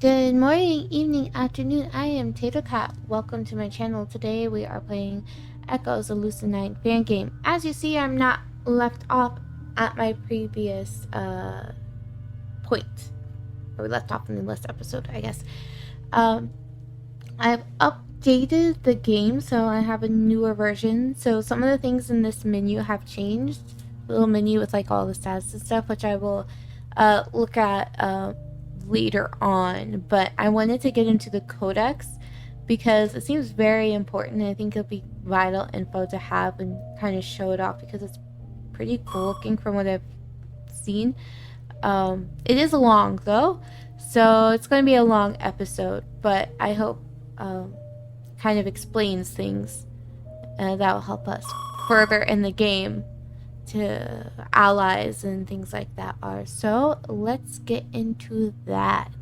Good morning, evening, afternoon. I am Tatocat. Welcome to my channel. Today we are playing Echoes of Lucid9 Fangame. As you see, I'm not left off at my previous point. Or we left off in the last episode, I guess. I've updated the game, so I have a newer version. So some of the things in this menu have changed. The little menu with like all the stats and stuff, which I will look at later on, but I wanted to get into the Codex because it seems very important. I think it'll be vital info to have and kind of show it off because it's pretty cool looking from what I've seen. It is long though, so it's going to be a long episode, but I hope kind of explains things that will help us further in the game to allies and things like that are. So let's get into that.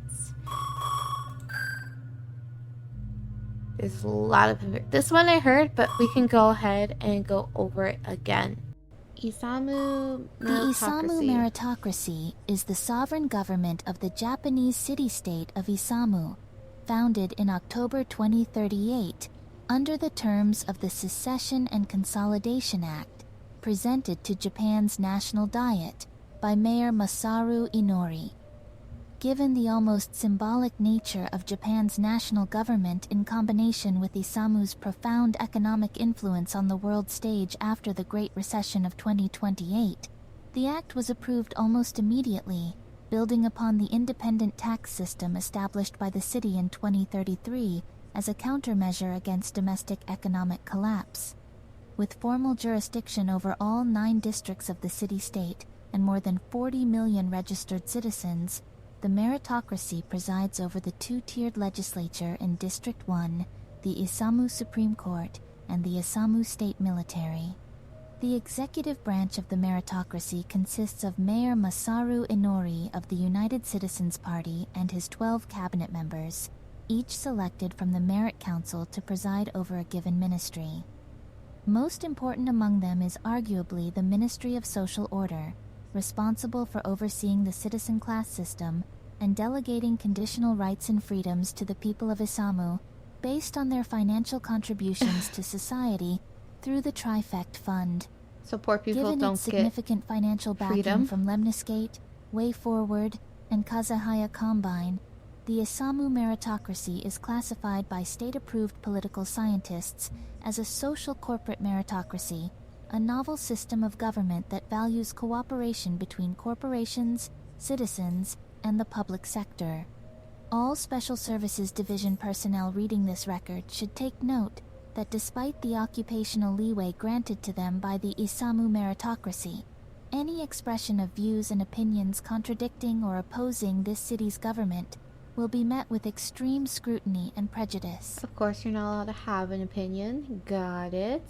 There's a lot of this one I heard, but we can go ahead and go over it again. Isamu meritocracy. The Isamu meritocracy is the sovereign government of the Japanese city-state of Isamu, founded in October 2038 under the terms of the Secession and Consolidation Act, presented to Japan's National Diet by Mayor Masaru Inori. Given the almost symbolic nature of Japan's national government in combination with Isamu's profound economic influence on the world stage after the Great Recession of 2028, the act was approved almost immediately, building upon the independent tax system established by the city in 2033 as a countermeasure against domestic economic collapse. With formal jurisdiction over all 9 districts of the city-state and more than 40 million registered citizens, the meritocracy presides over the 2-tiered legislature in District 1, the Isamu Supreme Court, and the Isamu State Military. The executive branch of the meritocracy consists of Mayor Masaru Inori of the United Citizens Party and his 12 cabinet members, each selected from the Merit Council to preside over a given ministry. Most important among them is arguably the Ministry of Social Order, responsible for overseeing the citizen class system and delegating conditional rights and freedoms to the people of Isamu based on their financial contributions to society through the Trifect Fund. So poor people Given don't its significant financial backing freedom from Lemniscate, Way Forward, and Kazahaya Combine, the Isamu meritocracy is classified by state-approved political scientists as a social corporate meritocracy, a novel system of government that values cooperation between corporations, citizens, and the public sector. All Special Services Division personnel reading this record should take note that despite the occupational leeway granted to them by the Isamu meritocracy, any expression of views and opinions contradicting or opposing this city's government will be met with extreme scrutiny and prejudice. Of course, you're not allowed to have an opinion. Got it.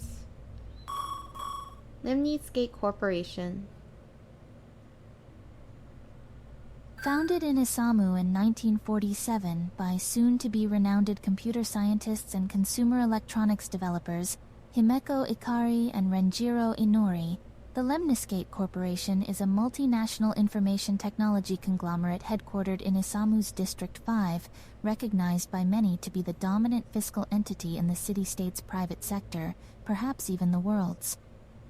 Lemniscate Corporation. Founded in Isamu in 1947 by soon-to-be renowned computer scientists and consumer electronics developers Himeko Ikari and Renjiro Inori, the Lemniscate Corporation is a multinational information technology conglomerate headquartered in Isamu's District 5, recognized by many to be the dominant fiscal entity in the city-state's private sector, perhaps even the world's.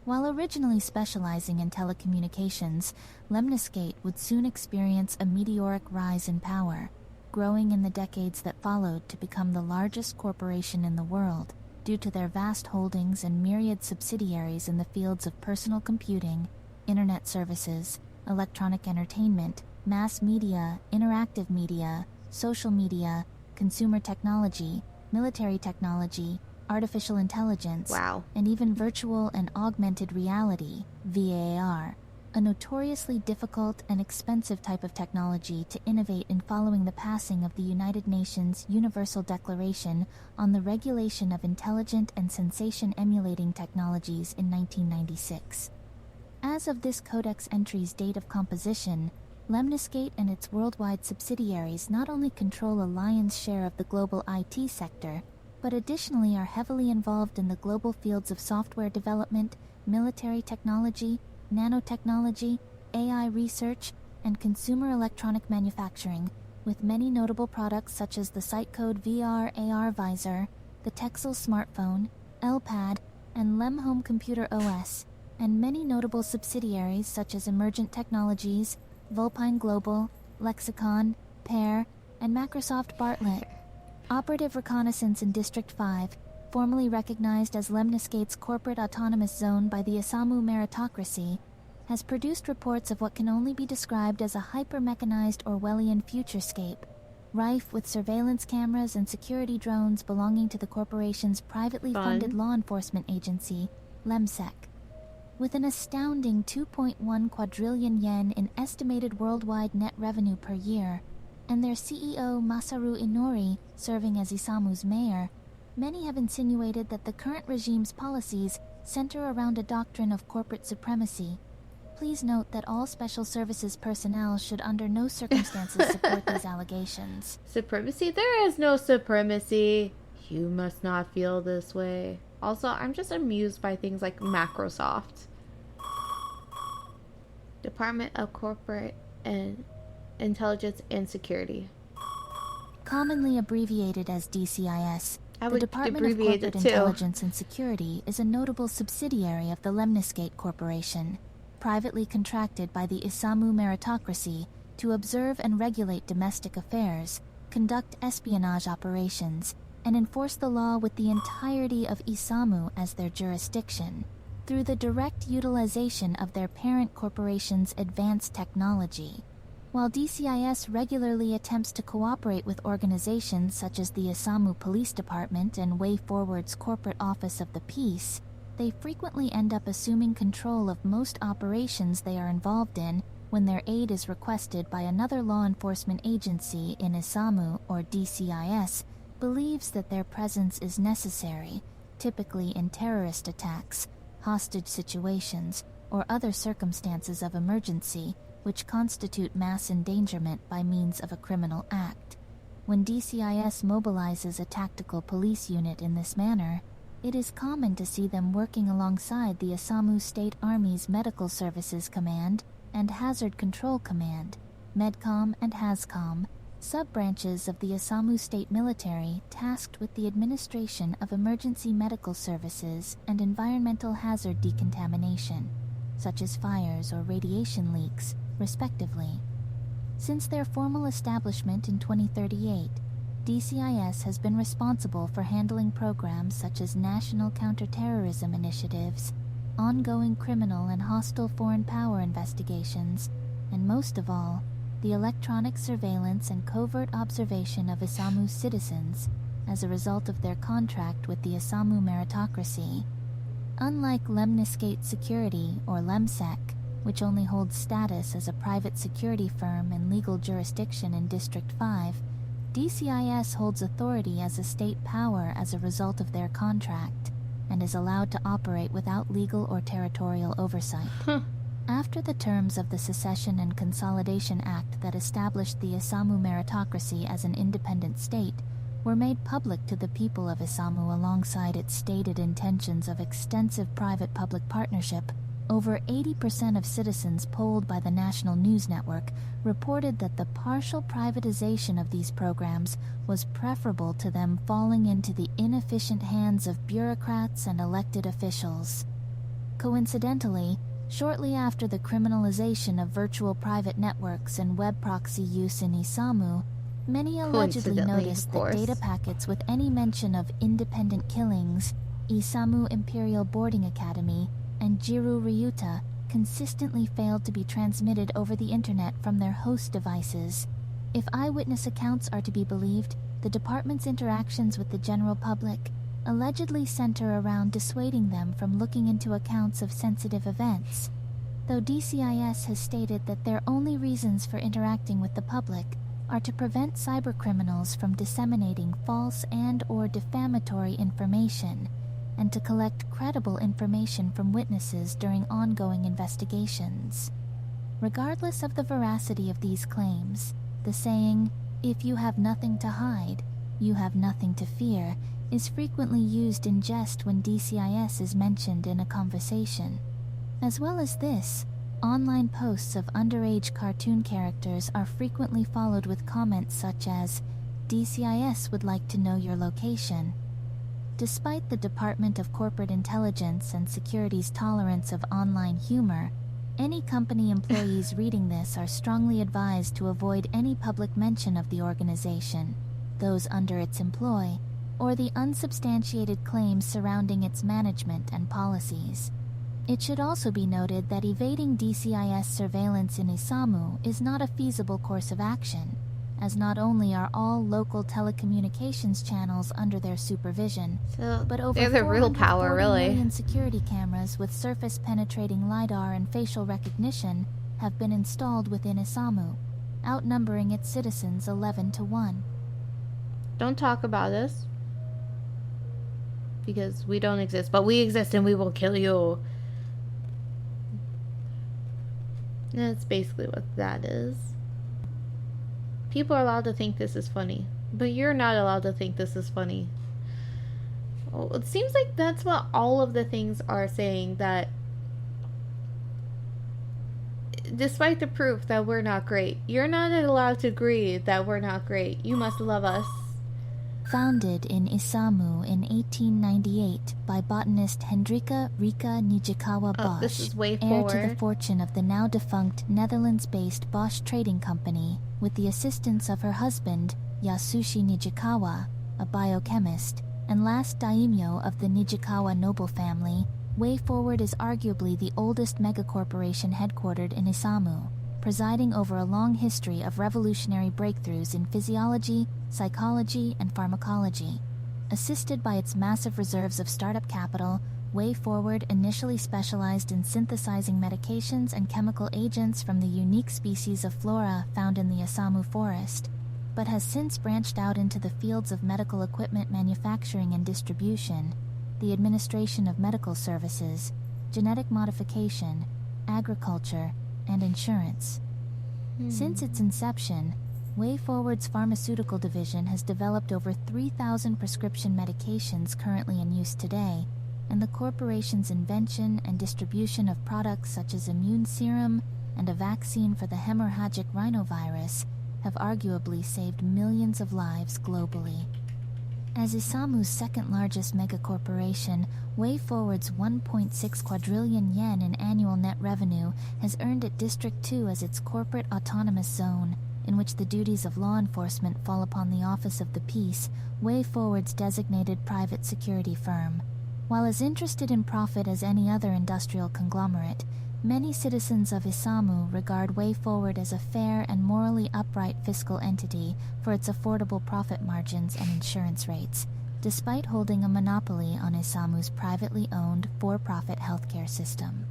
While originally specializing in telecommunications, Lemniscate would soon experience a meteoric rise in power, growing in the decades that followed to become the largest corporation in the world, due to their vast holdings and myriad subsidiaries in the fields of personal computing, internet services, electronic entertainment, mass media, interactive media, social media, consumer technology, military technology, artificial intelligence, Wow. and even virtual and augmented reality, VAR, a notoriously difficult and expensive type of technology to innovate in following the passing of the United Nations Universal Declaration on the Regulation of Intelligent and Sensation-Emulating Technologies in 1996. As of this Codex entry's date of composition, Lemniscate and its worldwide subsidiaries not only control a lion's share of the global IT sector, but additionally are heavily involved in the global fields of software development, military technology, nanotechnology, AI research, and consumer electronic manufacturing, with many notable products such as the Sitecode VR AR visor, the Texel smartphone, L-Pad, and Lem Home Computer OS, and many notable subsidiaries such as Emergent Technologies, Vulpine Global, Lexicon, Pear, and Microsoft Bartlett. Operative Reconnaissance in District 5, formerly recognized as Lemniscate's corporate autonomous zone by the Isamu meritocracy, has produced reports of what can only be described as a hyper-mechanized Orwellian futurescape, rife with surveillance cameras and security drones belonging to the corporation's privately funded law enforcement agency, Lemsec. With an astounding 2.1 quadrillion yen in estimated worldwide net revenue per year, and their CEO Masaru Inori serving as Isamu's mayor, many have insinuated that the current regime's policies center around a doctrine of corporate supremacy. Please note that all Special Services personnel should under no circumstances support these allegations. Supremacy? There is no supremacy. You must not feel this way. Also, I'm just amused by things like Microsoft. Department of Corporate and Intelligence and Security. Commonly abbreviated as DCIS, I the would Department of abbreviate Corporate it too. Intelligence and Security is a notable subsidiary of the Lemniscate Corporation, privately contracted by the Isamu meritocracy to observe and regulate domestic affairs, conduct espionage operations, and enforce the law with the entirety of Isamu as their jurisdiction, through the direct utilization of their parent corporation's advanced technology. While DCIS regularly attempts to cooperate with organizations such as the Isamu Police Department and Way Forward's Corporate Office of the Peace, they frequently end up assuming control of most operations they are involved in when their aid is requested by another law enforcement agency in Isamu or DCIS believes that their presence is necessary, typically in terrorist attacks, hostage situations, or other circumstances of emergency which constitute mass endangerment by means of a criminal act. When DCIS mobilizes a tactical police unit in this manner, it is common to see them working alongside the Isamu State Army's Medical Services Command and Hazard Control Command, Medcom and Hazcom, sub-branches of the Isamu State Military tasked with the administration of emergency medical services and environmental hazard decontamination, such as fires or radiation leaks, respectively. Since their formal establishment in 2038, DCIS has been responsible for handling programs such as national counterterrorism initiatives, ongoing criminal and hostile foreign power investigations, and most of all, the electronic surveillance and covert observation of Isamu's citizens as a result of their contract with the Isamu meritocracy. Unlike Lemniscate Security, or Lemsec, which only holds status as a private security firm and legal jurisdiction in District 5, DCIS holds authority as a state power as a result of their contract, and is allowed to operate without legal or territorial oversight. After the terms of the Secession and Consolidation Act that established the Isamu meritocracy as an independent state were made public to the people of Isamu alongside its stated intentions of extensive private-public partnership, over 80% of citizens polled by the National News Network reported that the partial privatization of these programs was preferable to them falling into the inefficient hands of bureaucrats and elected officials. Coincidentally, shortly after the criminalization of virtual private networks and web proxy use in Isamu, many allegedly noticed that data packets with any mention of independent killings, Isamu Imperial Boarding Academy, and Jiru Ryuta consistently failed to be transmitted over the internet from their host devices. If eyewitness accounts are to be believed, the department's interactions with the general public allegedly center around dissuading them from looking into accounts of sensitive events. Though DCIS has stated that their only reasons for interacting with the public are to prevent cybercriminals from disseminating false and/or defamatory information, and to collect credible information from witnesses during ongoing investigations. Regardless of the veracity of these claims, the saying, "If you have nothing to hide, you have nothing to fear," is frequently used in jest when DCIS is mentioned in a conversation. As well as this, Online posts of underage cartoon characters are frequently followed with comments such as, "DCIS would like to know your location." Despite the Department of Corporate Intelligence and Security's tolerance of online humor, any company employees reading this are strongly advised to avoid any public mention of the organization, those under its employ, or the unsubstantiated claims surrounding its management and policies. It should also be noted that evading DCIS surveillance in Isamu is not a feasible course of action, as not only are all local telecommunications channels under their supervision, but over they're the real 440 power, really. million security cameras with surface-penetrating LiDAR and facial recognition have been installed within Isamu, outnumbering its citizens 11-1. Don't talk about us, because we don't exist, but we exist and we will kill you. That's basically what that is. People are allowed to think this is funny, but you're not allowed to think this is funny. Well, it seems like that's what all of the things are saying, that despite the proof that we're not great, you're not allowed to agree that we're not great. You must love us. Founded in Isamu in 1898 by botanist Hendrika Rika Nijikawa Bosch, this is way heir forward. to the fortune of the now-defunct Netherlands-based Bosch Trading Company, with the assistance of her husband, Yasushi Nijikawa, a biochemist, and last daimyo of the Nijikawa noble family, WayForward is arguably the oldest megacorporation headquartered in Isamu, presiding over a long history of revolutionary breakthroughs in physiology, psychology, and pharmacology. Assisted by its massive reserves of startup capital, WayForward initially specialized in synthesizing medications and chemical agents from the unique species of flora found in the Isamu forest, but has since branched out into the fields of medical equipment manufacturing and distribution, the administration of medical services, genetic modification, agriculture, and insurance. Since its inception, WayForward's pharmaceutical division has developed over 3,000 prescription medications currently in use today, and the corporation's invention and distribution of products such as immune serum and a vaccine for the hemorrhagic rhinovirus have arguably saved millions of lives globally. As Isamu's second-largest megacorporation, WayForward's 1.6 quadrillion yen in annual net revenue has earned it District 2 as its corporate autonomous zone, in which the duties of law enforcement fall upon the Office of the Peace, WayForward's designated private security firm. While as interested in profit as any other industrial conglomerate, many citizens of Isamu regard WayForward as a fair and morally upright fiscal entity for its affordable profit margins and insurance rates, despite holding a monopoly on Isamu's privately owned for-profit healthcare system.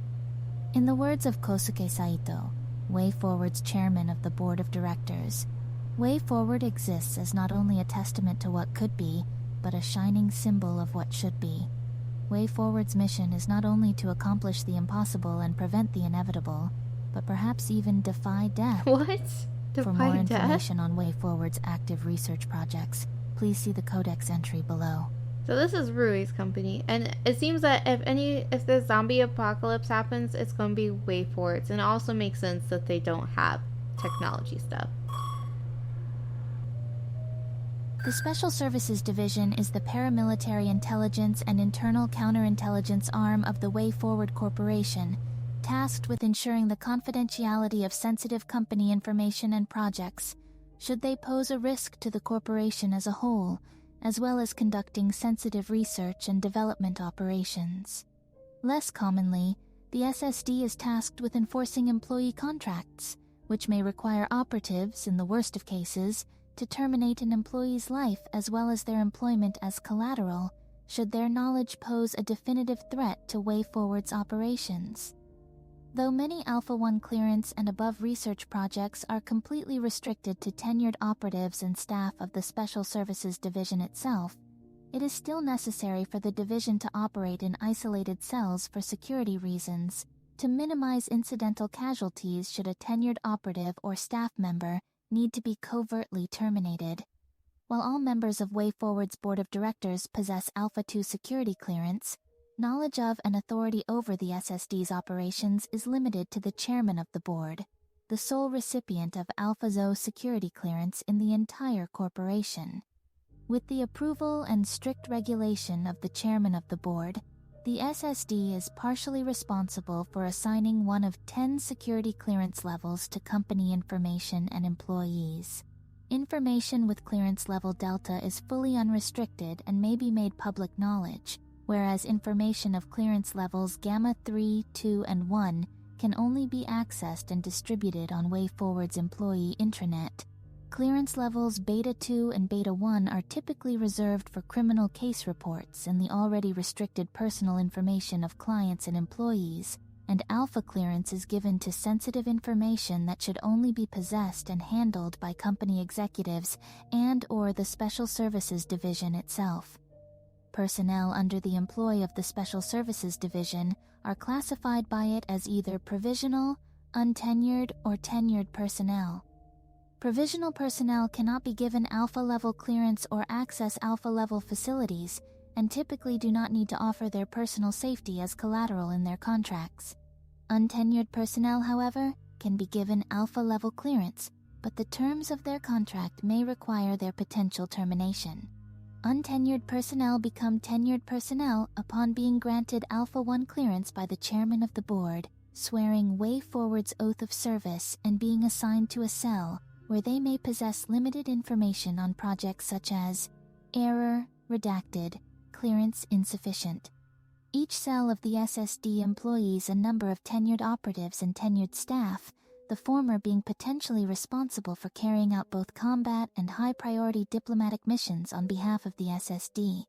In the words of Kosuke Saito, WayForward's chairman of the board of directors, WayForward exists as not only a testament to what could be, but a shining symbol of what should be. WayForward's mission is not only to accomplish the impossible and prevent the inevitable, but perhaps even defy death. What? For more information on WayForward's active research projects, please see the Codex entry below. So this is Rui's company, and it seems that if the zombie apocalypse happens, it's going to be WayForwards, and it also makes sense that they don't have technology stuff. The Special Services Division is the paramilitary intelligence and internal counterintelligence arm of the WayForward Corporation, tasked with ensuring the confidentiality of sensitive company information and projects, should they pose a risk to the corporation as a whole, as well as conducting sensitive research and development operations. Less commonly, the SSD is tasked with enforcing employee contracts, which may require operatives, in the worst of cases, to terminate an employee's life as well as their employment as collateral, should their knowledge pose a definitive threat to WayForward's operations. Though many Alpha 1 clearance and above research projects are completely restricted to tenured operatives and staff of the Special Services Division itself, it is still necessary for the division to operate in isolated cells for security reasons, to minimize incidental casualties should a tenured operative or staff member need to be covertly terminated. While all members of WayForward's board of directors possess Alpha 2 security clearance, knowledge of and authority over the SSD's operations is limited to the chairman of the board, the sole recipient of Alpha Zo security clearance in the entire corporation. With the approval and strict regulation of the chairman of the board, the SSD is partially responsible for assigning one of 10 security clearance levels to company information and employees. Information with clearance level Delta is fully unrestricted and may be made public knowledge, whereas information of clearance levels Gamma 3, 2, and 1 can only be accessed and distributed on WayForward's employee intranet. Clearance levels Beta 2 and Beta 1 are typically reserved for criminal case reports and the already restricted personal information of clients and employees, and Alpha clearance is given to sensitive information that should only be possessed and handled by company executives and/or the Special Services Division itself. Personnel under the employ of the Special Services Division are classified by it as either provisional, untenured, or tenured personnel. Provisional personnel cannot be given Alpha-level clearance or access Alpha-level facilities, and typically do not need to offer their personal safety as collateral in their contracts. Untenured personnel, however, can be given Alpha-level clearance, but the terms of their contract may require their potential termination. Untenured personnel become tenured personnel upon being granted Alpha-1 clearance by the chairman of the board, swearing WayForward's oath of service and being assigned to a cell where they may possess limited information on projects such as error, redacted, clearance insufficient. Each cell of the SSD employs a number of tenured operatives and tenured staff, the former being potentially responsible for carrying out both combat and high-priority diplomatic missions on behalf of the SSD.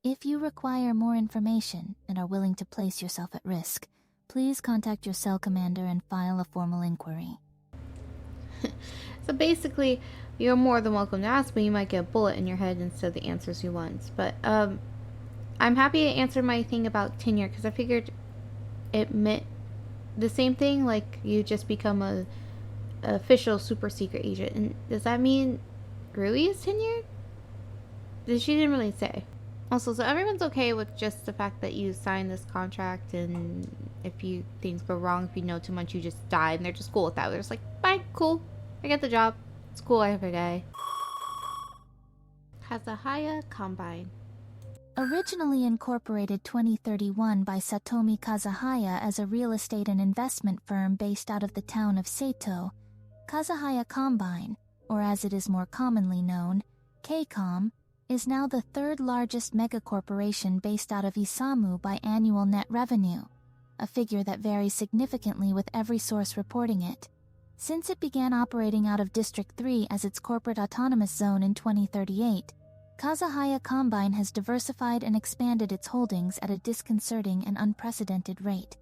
If you require more information and are willing to place yourself at risk, please contact your cell commander and file a formal inquiry. So basically, you're more than welcome to ask, but you might get a bullet in your head instead of the answers you want. But I'm happy to answer my thing about tenure because I figured it meant the same thing, like you just become a official super secret agent. And does that mean Rui is tenured? She didn't really say. Also, so everyone's okay with just the fact that you sign this contract, and if things go wrong, if you know too much, you just die, and they're just cool with that. They're just like, bye, cool, I get the job. It's cool, I have a guy. Kazahaya Combine. Originally incorporated 2031 by Satomi Kazahaya as a real estate and investment firm based out of the town of Seto, Kazahaya Combine, or as it is more commonly known, KCOM, is now the third largest megacorporation based out of Isamu by annual net revenue, a figure that varies significantly with every source reporting it. Since it began operating out of District 3 as its corporate autonomous zone in 2038, Kazahaya Combine has diversified and expanded its holdings at a disconcerting and unprecedented rate.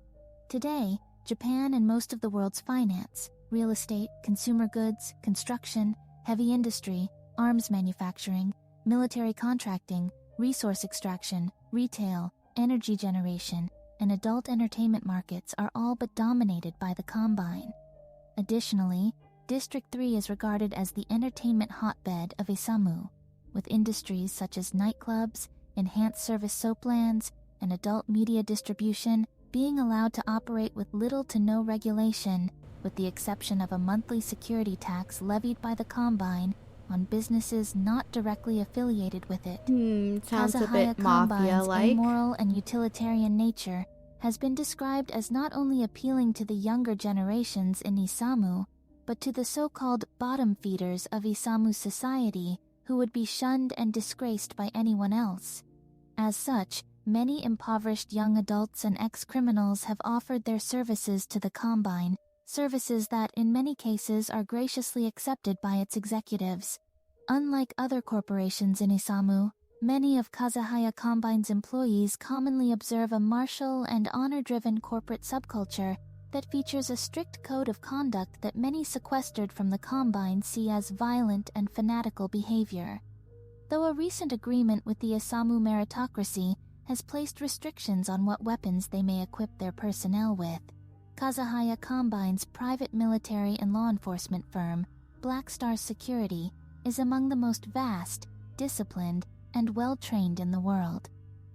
Today, Japan and most of the world's finance, real estate, consumer goods, construction, heavy industry, arms manufacturing, military contracting, resource extraction, retail, energy generation, and adult entertainment markets are all but dominated by the Combine. Additionally, District 3 is regarded as the entertainment hotbed of Isamu, with industries such as nightclubs, enhanced service soaplands, and adult media distribution being allowed to operate with little to no regulation, with the exception of a monthly security tax levied by the Combine on businesses not directly affiliated with it. Sounds a Kazahaya bit Combine's mafia-like. amoral and utilitarian nature has been described as not only appealing to the younger generations in Isamu, but to the so-called bottom feeders of Isamu society who would be shunned and disgraced by anyone else. As such, many impoverished young adults and ex-criminals have offered their services to the Combine, services that in many cases are graciously accepted by its executives. Unlike other corporations in Isamu, many of Kazahaya Combine's employees commonly observe a martial and honor-driven corporate subculture that features a strict code of conduct that many sequestered from the Combine see as violent and fanatical behavior. Though a recent agreement with the Isamu meritocracy has placed restrictions on what weapons they may equip their personnel with, Kazahaya Combine's private military and law enforcement firm, Black Star Security, is among the most vast, disciplined, and well-trained in the world.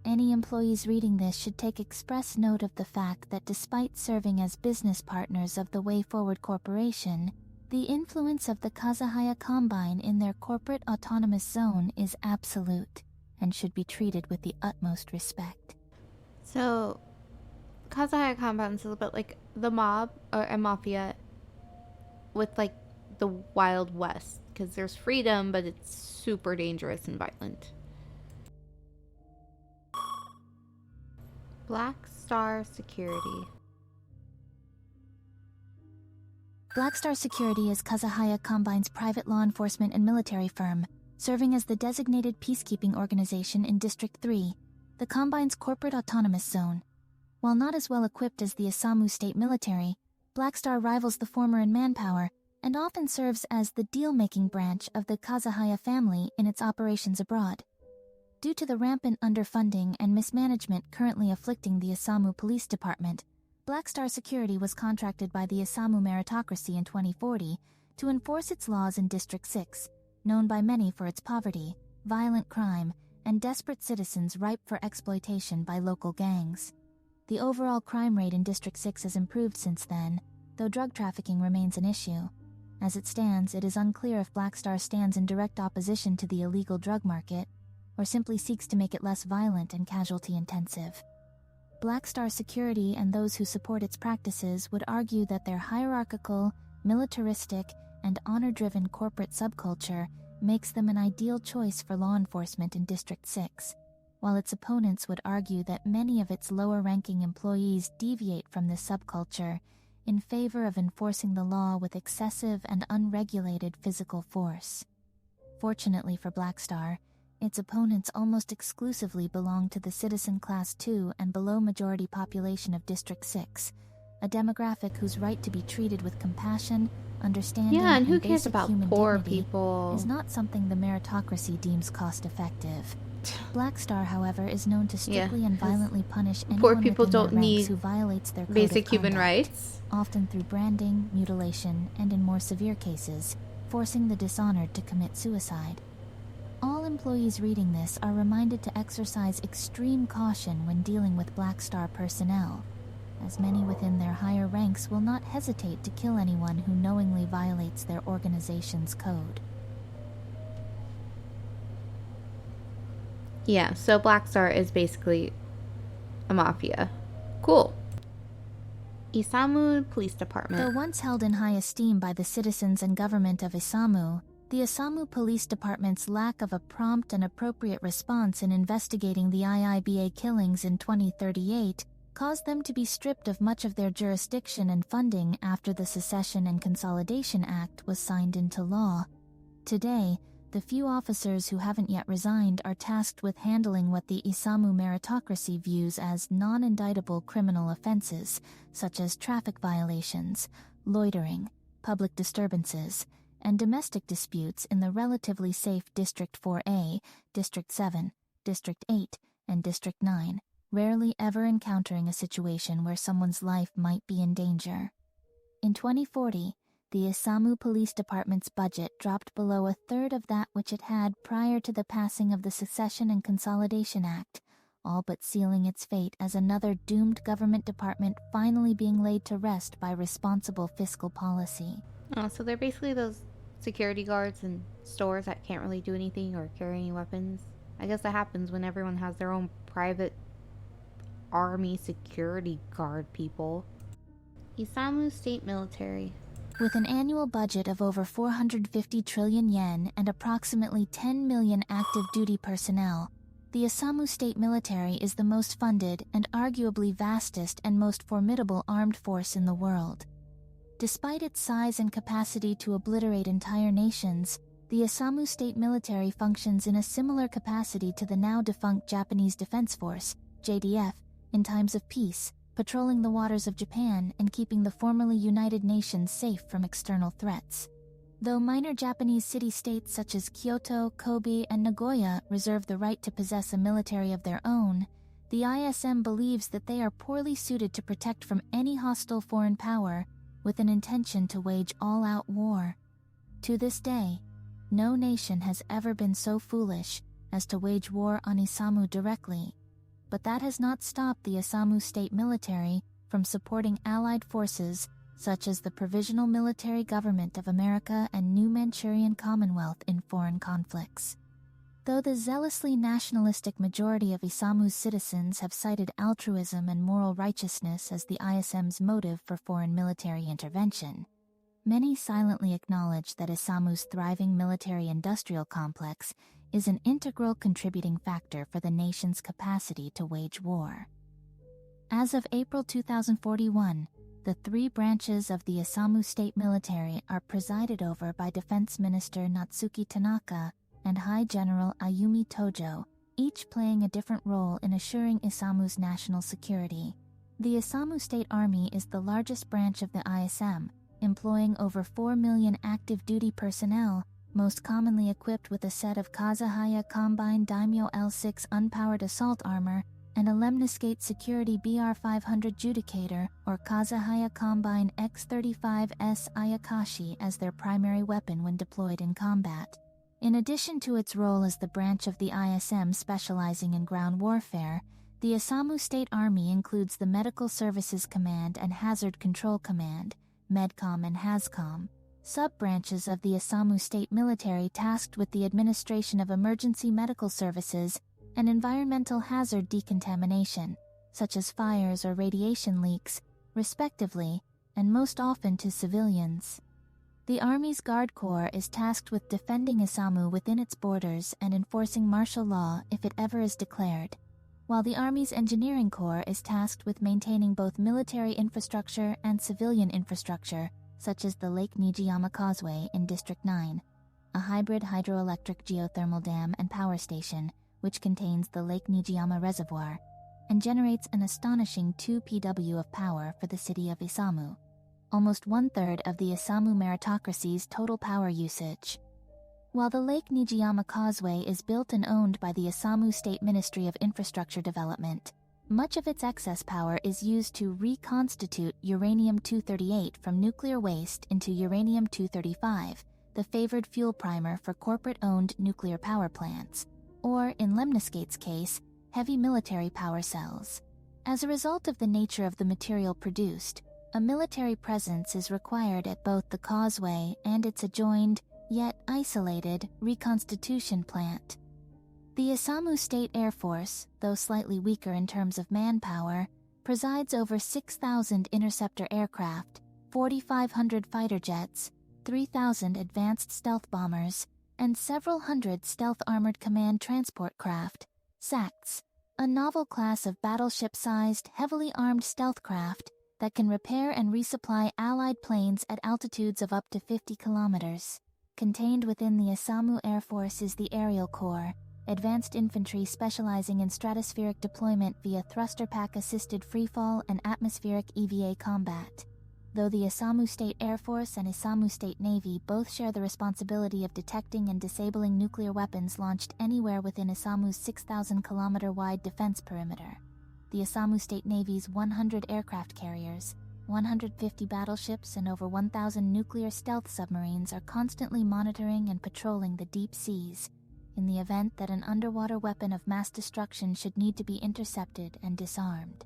any employees reading this should take express note of the fact that despite serving as business partners of the Way Forward Corporation, the influence of the Kazahaya Combine in their corporate autonomous zone is absolute and should be treated with the utmost respect. So, Kazahaya Compound is a bit like the mob or a mafia with like the Wild West, because there's freedom, but it's super dangerous and violent. Black Star Security. Black Star Security is Kazahaya Combine's private law enforcement and military firm, serving as the designated peacekeeping organization in District 3, the Combine's corporate autonomous zone. While not as well equipped as the Isamu state military, Black Star rivals the former in manpower and often serves as the deal-making branch of the Kazahaya family in its operations abroad. Due to the rampant underfunding and mismanagement currently afflicting the Isamu Police Department, Black Star Security was contracted by the Isamu Meritocracy in 2040 to enforce its laws in District 6, known by many for its poverty, violent crime, and desperate citizens ripe for exploitation by local gangs. The overall crime rate in District 6 has improved since then, though drug trafficking remains an issue. As it stands, it is unclear if Black Star stands in direct opposition to the illegal drug market, or simply seeks to make it less violent and casualty-intensive. Black Star Security and those who support its practices would argue that their hierarchical, militaristic, and honor-driven corporate subculture makes them an ideal choice for law enforcement in District 6, while its opponents would argue that many of its lower-ranking employees deviate from this subculture in favor of enforcing the law with excessive and unregulated physical force. Fortunately for Black Star, its opponents almost exclusively belong to the citizen class 2 and below majority population of District 6, a demographic whose right to be treated with compassion, understanding, Yeah, and who and cares basic about human poor dignity people? is not something the meritocracy deems cost-effective. Black Star, however, is known to strictly and 'cause violently punish poor anyone people within their don't ranks need who violates their code basic of human conduct, rights. often through branding, mutilation, and in more severe cases, forcing the dishonored to commit suicide. All employees reading this are reminded to exercise extreme caution when dealing with Black Star personnel, as many within their higher ranks will not hesitate to kill anyone who knowingly violates their organization's code. Yeah, so Black Star is basically a mafia. Cool. Isamu Police Department. Though once held in high esteem by the citizens and government of Isamu, the Isamu Police Department's lack of a prompt and appropriate response in investigating the IIBA killings in 2038 caused them to be stripped of much of their jurisdiction and funding after the Secession and Consolidation Act was signed into law. Today, the few officers who haven't yet resigned are tasked with handling what the Isamu Meritocracy views as non-indictable criminal offenses, such as traffic violations, loitering, public disturbances, and domestic disputes in the relatively safe District 4A, District 7, District 8, and District 9, rarely ever encountering a situation where someone's life might be in danger. In 2040, the Isamu Police Department's budget dropped below a third of that which it had prior to the passing of the Secession and Consolidation Act, all but sealing its fate as another doomed government department finally being laid to rest by responsible fiscal policy. Oh, so they're basically those security guards in stores that can't really do anything or carry any weapons. I guess that happens when everyone has their own private army security guard people. Isamu State Military. With an annual budget of over 450 trillion yen and approximately 10 million active duty personnel, the Isamu State Military is the most funded and arguably vastest and most formidable armed force in the world. Despite its size and capacity to obliterate entire nations, the Isamu State Military functions in a similar capacity to the now-defunct Japanese Defense Force, JDF, in times of peace, patrolling the waters of Japan and keeping the formerly United Nations safe from external threats. Though minor Japanese city-states such as Kyoto, Kobe, and Nagoya reserve the right to possess a military of their own, the ISM believes that they are poorly suited to protect from any hostile foreign power with an intention to wage all-out war. To this day, no nation has ever been so foolish as to wage war on Isamu directly, but that has not stopped the Isamu state military from supporting allied forces such as the Provisional Military Government of America and New Manchurian Commonwealth in foreign conflicts. Though the zealously nationalistic majority of Isamu's citizens have cited altruism and moral righteousness as the ISM's motive for foreign military intervention, many silently acknowledge that Isamu's thriving military-industrial complex is an integral contributing factor for the nation's capacity to wage war. As of April 2041, the three branches of the Isamu state military are presided over by Defense Minister Natsuki Tanaka and High General Ayumi Tojo, each playing a different role in assuring Isamu's national security. The Isamu State Army is the largest branch of the ISM, employing over 4 million active duty personnel, most commonly equipped with a set of Kazahaya Combine Daimyo L6 unpowered assault armor and a Lemniscate Security BR-500 Judicator or Kazahaya Combine X-35S Ayakashi as their primary weapon when deployed in combat. In addition to its role as the branch of the ISM specializing in ground warfare, the Isamu State Army includes the Medical Services Command and Hazard Control Command, Medcom and HAZCOM, sub-branches of the Isamu State Military tasked with the administration of emergency medical services and environmental hazard decontamination, such as fires or radiation leaks, respectively, and most often to civilians. The Army's Guard Corps is tasked with defending Isamu within its borders and enforcing martial law if it ever is declared, while the Army's Engineering Corps is tasked with maintaining both military infrastructure and civilian infrastructure, such as the Lake Nijiyama Causeway in District 9, a hybrid hydroelectric geothermal dam and power station, which contains the Lake Nijiyama Reservoir, and generates an astonishing 2 PW of power for the city of Isamu, almost one-third of the Isamu meritocracy's total power usage. While the Lake Nijiyama Causeway is built and owned by the Isamu State Ministry of Infrastructure Development, much of its excess power is used to reconstitute uranium-238 from nuclear waste into uranium-235, the favored fuel primer for corporate-owned nuclear power plants, or, in Lemniscate's case, heavy military power cells. As a result of the nature of the material produced, a military presence is required at both the causeway and its adjoined, yet isolated, reconstitution plant. The Isamu State Air Force, though slightly weaker in terms of manpower, presides over 6,000 interceptor aircraft, 4,500 fighter jets, 3,000 advanced stealth bombers, and several hundred stealth-armored command transport craft, SACTs, a novel class of battleship-sized, heavily armed stealth craft that can repair and resupply Allied planes at altitudes of up to 50 kilometers. Contained within the Isamu Air Force is the Aerial Corps, advanced infantry specializing in stratospheric deployment via thruster pack-assisted freefall and atmospheric EVA combat. Though the Isamu State Air Force and Isamu State Navy both share the responsibility of detecting and disabling nuclear weapons launched anywhere within Isamu's 6,000-kilometer-wide defense perimeter, the Isamu State Navy's 100 aircraft carriers, 150 battleships, and over 1,000 nuclear stealth submarines are constantly monitoring and patrolling the deep seas in the event that an underwater weapon of mass destruction should need to be intercepted and disarmed.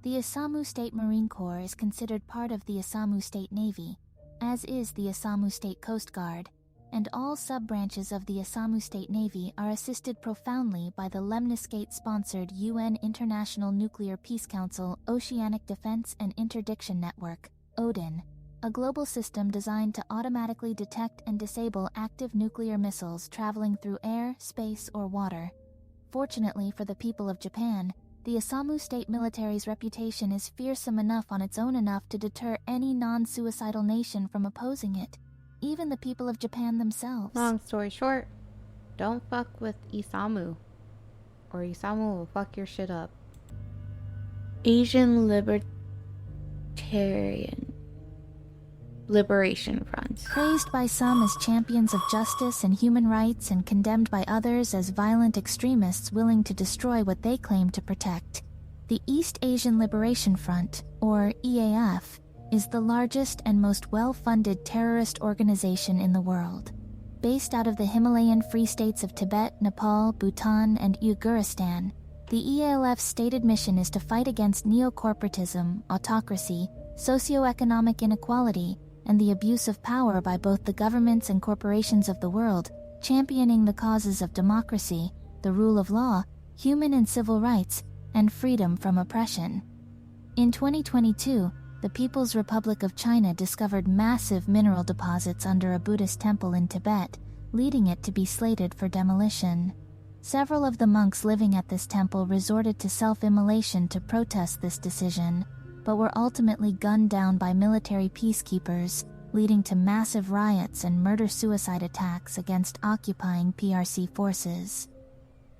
The Isamu State Marine Corps is considered part of the Isamu State Navy, as is the Isamu State Coast Guard, and all sub-branches of the Isamu State Navy are assisted profoundly by the Lemniscate-sponsored UN International Nuclear Peace Council Oceanic Defense and Interdiction Network, ODIN, a global system designed to automatically detect and disable active nuclear missiles traveling through air, space, or water. Fortunately for the people of Japan, the Isamu State Military's reputation is fearsome enough on its own enough to deter any non-suicidal nation from opposing it, even the people of Japan themselves. Long story short, don't fuck with Isamu, or Isamu will fuck your shit up. Asian Liberation Front. Praised by some as champions of justice and human rights and condemned by others as violent extremists willing to destroy what they claim to protect, the East Asian Liberation Front, or EAF, is the largest and most well-funded terrorist organization in the world. Based out of the Himalayan free states of Tibet, Nepal, Bhutan, and Uyghuristan, The EALF's stated mission is to fight against neo-corporatism, autocracy, socioeconomic inequality, and the abuse of power by both the governments and corporations of the world, championing the causes of democracy, the rule of law, human and civil rights, and freedom from oppression. In 2022, the People's Republic of China discovered massive mineral deposits under a Buddhist temple in Tibet, leading it to be slated for demolition. Several of the monks living at this temple resorted to self-immolation to protest this decision, but were ultimately gunned down by military peacekeepers, leading to massive riots and murder-suicide attacks against occupying PRC forces.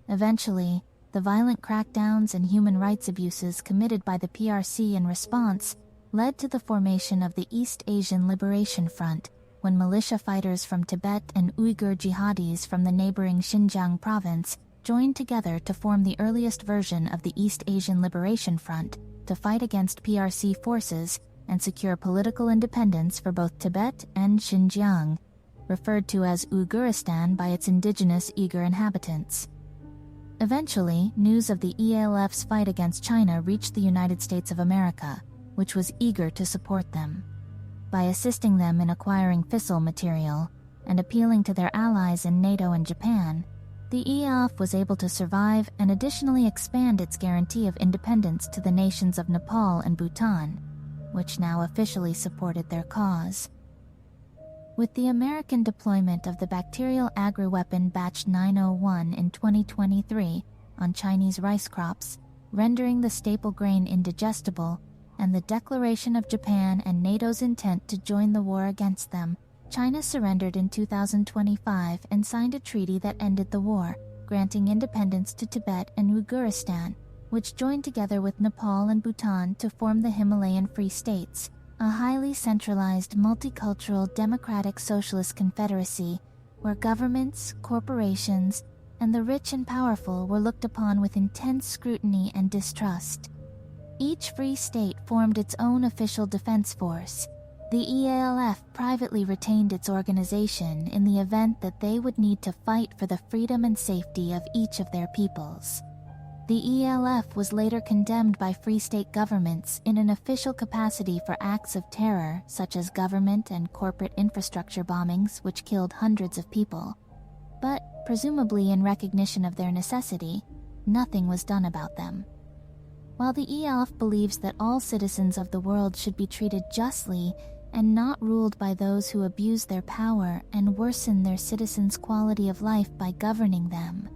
Eventually, the violent crackdowns and human rights abuses committed by the PRC in response led to the formation of the East Asian Liberation Front, when militia fighters from Tibet and Uyghur jihadis from the neighboring Xinjiang province joined together to form the earliest version of the East Asian Liberation Front to fight against PRC forces and secure political independence for both Tibet and Xinjiang, referred to as Uyghuristan by its indigenous Uyghur inhabitants. Eventually, news of the EALF's fight against China reached the United States of America, which was eager to support them. By assisting them in acquiring fissile material and appealing to their allies in NATO and Japan, the EALF was able to survive and additionally expand its guarantee of independence to the nations of Nepal and Bhutan, which now officially supported their cause. With the American deployment of the bacterial agri-weapon Batch 901 in 2023 on Chinese rice crops, rendering the staple grain indigestible, and the declaration of Japan and NATO's intent to join the war against them, China surrendered in 2025 and signed a treaty that ended the war, granting independence to Tibet and Uyghuristan, which joined together with Nepal and Bhutan to form the Himalayan Free States, a highly centralized, multicultural, democratic socialist confederacy where governments, corporations, and the rich and powerful were looked upon with intense scrutiny and distrust. Each free state formed its own official defense force. The EALF privately retained its organization in the event that they would need to fight for the freedom and safety of each of their peoples. The EALF was later condemned by free state governments in an official capacity for acts of terror such as government and corporate infrastructure bombings which killed hundreds of people. But, presumably in recognition of their necessity, nothing was done about them. While the EALF believes that all citizens of the world should be treated justly and not ruled by those who abuse their power and worsen their citizens' quality of life by governing them,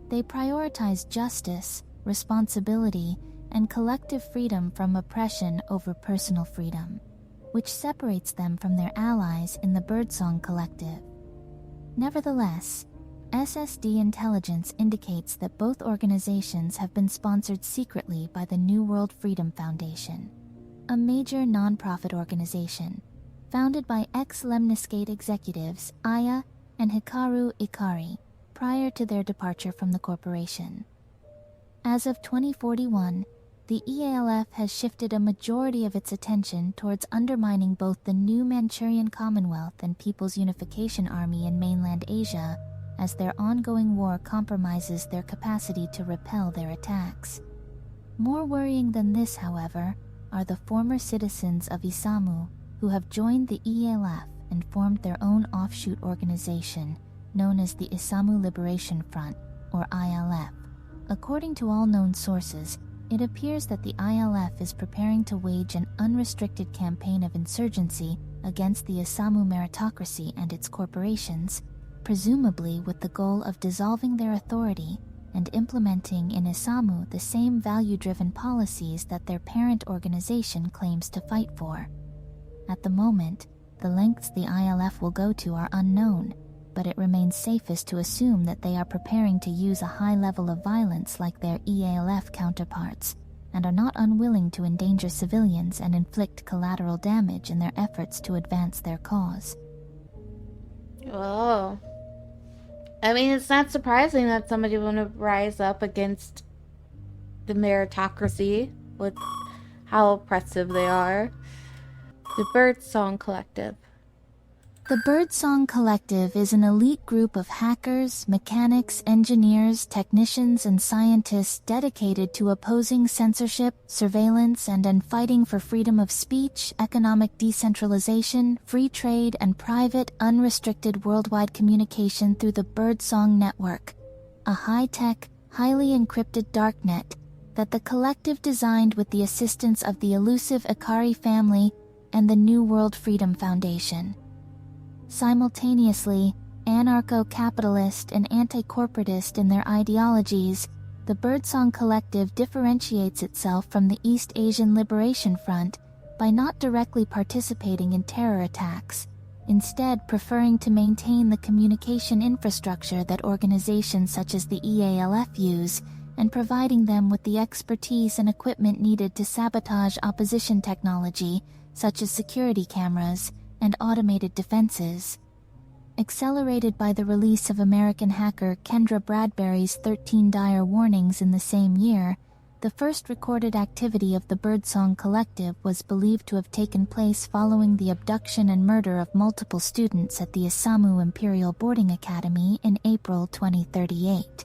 they prioritize justice, responsibility, and collective freedom from oppression over personal freedom, which separates them from their allies in the Birdsong Collective. Nevertheless, SSD intelligence indicates that both organizations have been sponsored secretly by the New World Freedom Foundation, a major non-profit organization founded by ex-Lemniscate executives Aya and Hikaru Ikari prior to their departure from the corporation. As of 2041, the EALF has shifted a majority of its attention towards undermining both the new Manchurian Commonwealth and People's Unification Army in mainland Asia, as their ongoing war compromises their capacity to repel their attacks. More worrying than this, however, are the former citizens of Isamu who have joined the EALF and formed their own offshoot organization known as the Isamu Liberation Front, or ILF. According to all known sources, it appears that the ILF is preparing to wage an unrestricted campaign of insurgency against the Isamu meritocracy and its corporations, presumably with the goal of dissolving their authority and implementing in Isamu the same value-driven policies that their parent organization claims to fight for. At the moment, the lengths the ILF will go to are unknown, but it remains safest to assume that they are preparing to use a high level of violence like their EALF counterparts, and are not unwilling to endanger civilians and inflict collateral damage in their efforts to advance their cause. Whoa. I mean, it's not surprising that somebody would want to rise up against the meritocracy with how oppressive they are. The Birdsong Collective. The Birdsong Collective is an elite group of hackers, mechanics, engineers, technicians, and scientists dedicated to opposing censorship, surveillance, and fighting for freedom of speech, economic decentralization, free trade, and private, unrestricted worldwide communication through the Birdsong Network, a high-tech, highly encrypted darknet that the collective designed with the assistance of the elusive Ikari family and the New World Freedom Foundation. Simultaneously, anarcho-capitalist and anti-corporatist in their ideologies, the Birdsong Collective differentiates itself from the East Asian Liberation Front by not directly participating in terror attacks, instead preferring to maintain the communication infrastructure that organizations such as the EALF use, and providing them with the expertise and equipment needed to sabotage opposition technology, such as security cameras and automated defenses. Accelerated by the release of American hacker Kendra Bradbury's 13 dire warnings in the same year, the first recorded activity of the Birdsong Collective was believed to have taken place following the abduction and murder of multiple students at the Isamu Imperial Boarding Academy in April 2038.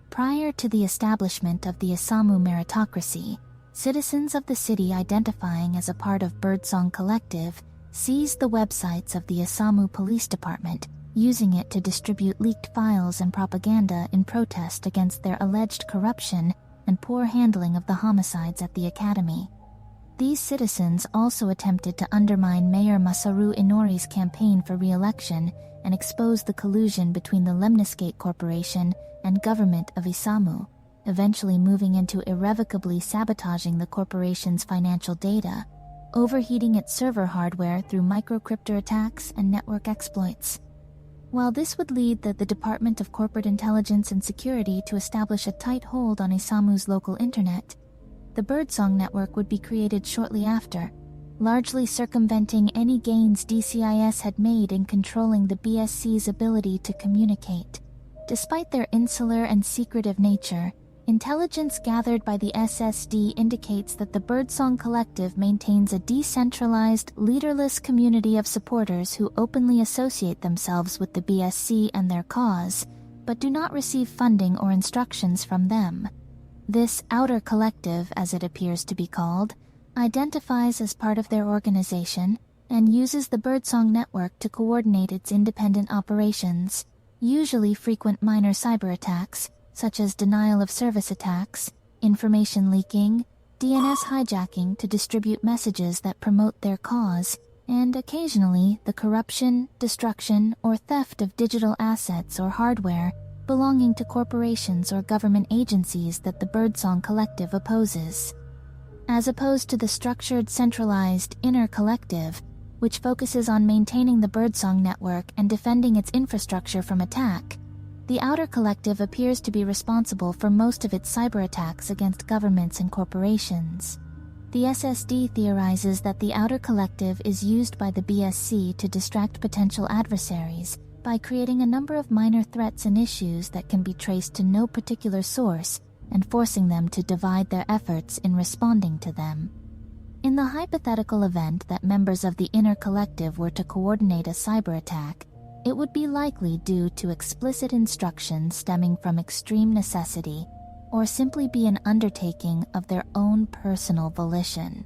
Prior to the establishment of the Isamu meritocracy, citizens of the city identifying as a part of Birdsong Collective seized the websites of the Isamu Police Department, using it to distribute leaked files and propaganda in protest against their alleged corruption and poor handling of the homicides at the academy. These citizens also attempted to undermine Mayor Masaru Inori's campaign for re-election and expose the collusion between the Lemniscate Corporation and government of Isamu, eventually moving into irrevocably sabotaging the corporation's financial data, overheating its server hardware through microcryptor attacks and network exploits. While this would lead the Department of Corporate Intelligence and Security to establish a tight hold on Isamu's local internet, the Birdsong network would be created shortly after, largely circumventing any gains DCIS had made in controlling the BSC's ability to communicate. Despite their insular and secretive nature, intelligence gathered by the SSD indicates that the Birdsong Collective maintains a decentralized, leaderless community of supporters who openly associate themselves with the BSC and their cause, but do not receive funding or instructions from them. This outer collective, as it appears to be called, identifies as part of their organization and uses the Birdsong network to coordinate its independent operations, usually frequent minor cyber attacks, such as denial of service attacks, information leaking, DNS hijacking to distribute messages that promote their cause, and occasionally the corruption, destruction, or theft of digital assets or hardware belonging to corporations or government agencies that the Birdsong Collective opposes. As opposed to the structured, centralized inner collective, which focuses on maintaining the Birdsong network and defending its infrastructure from attack, the outer collective appears to be responsible for most of its cyber attacks against governments and corporations. The SSD theorizes that the outer collective is used by the BSC to distract potential adversaries by creating a number of minor threats and issues that can be traced to no particular source and forcing them to divide their efforts in responding to them. In the hypothetical event that members of the inner collective were to coordinate a cyber attack, it would be likely due to explicit instructions stemming from extreme necessity, or simply be an undertaking of their own personal volition.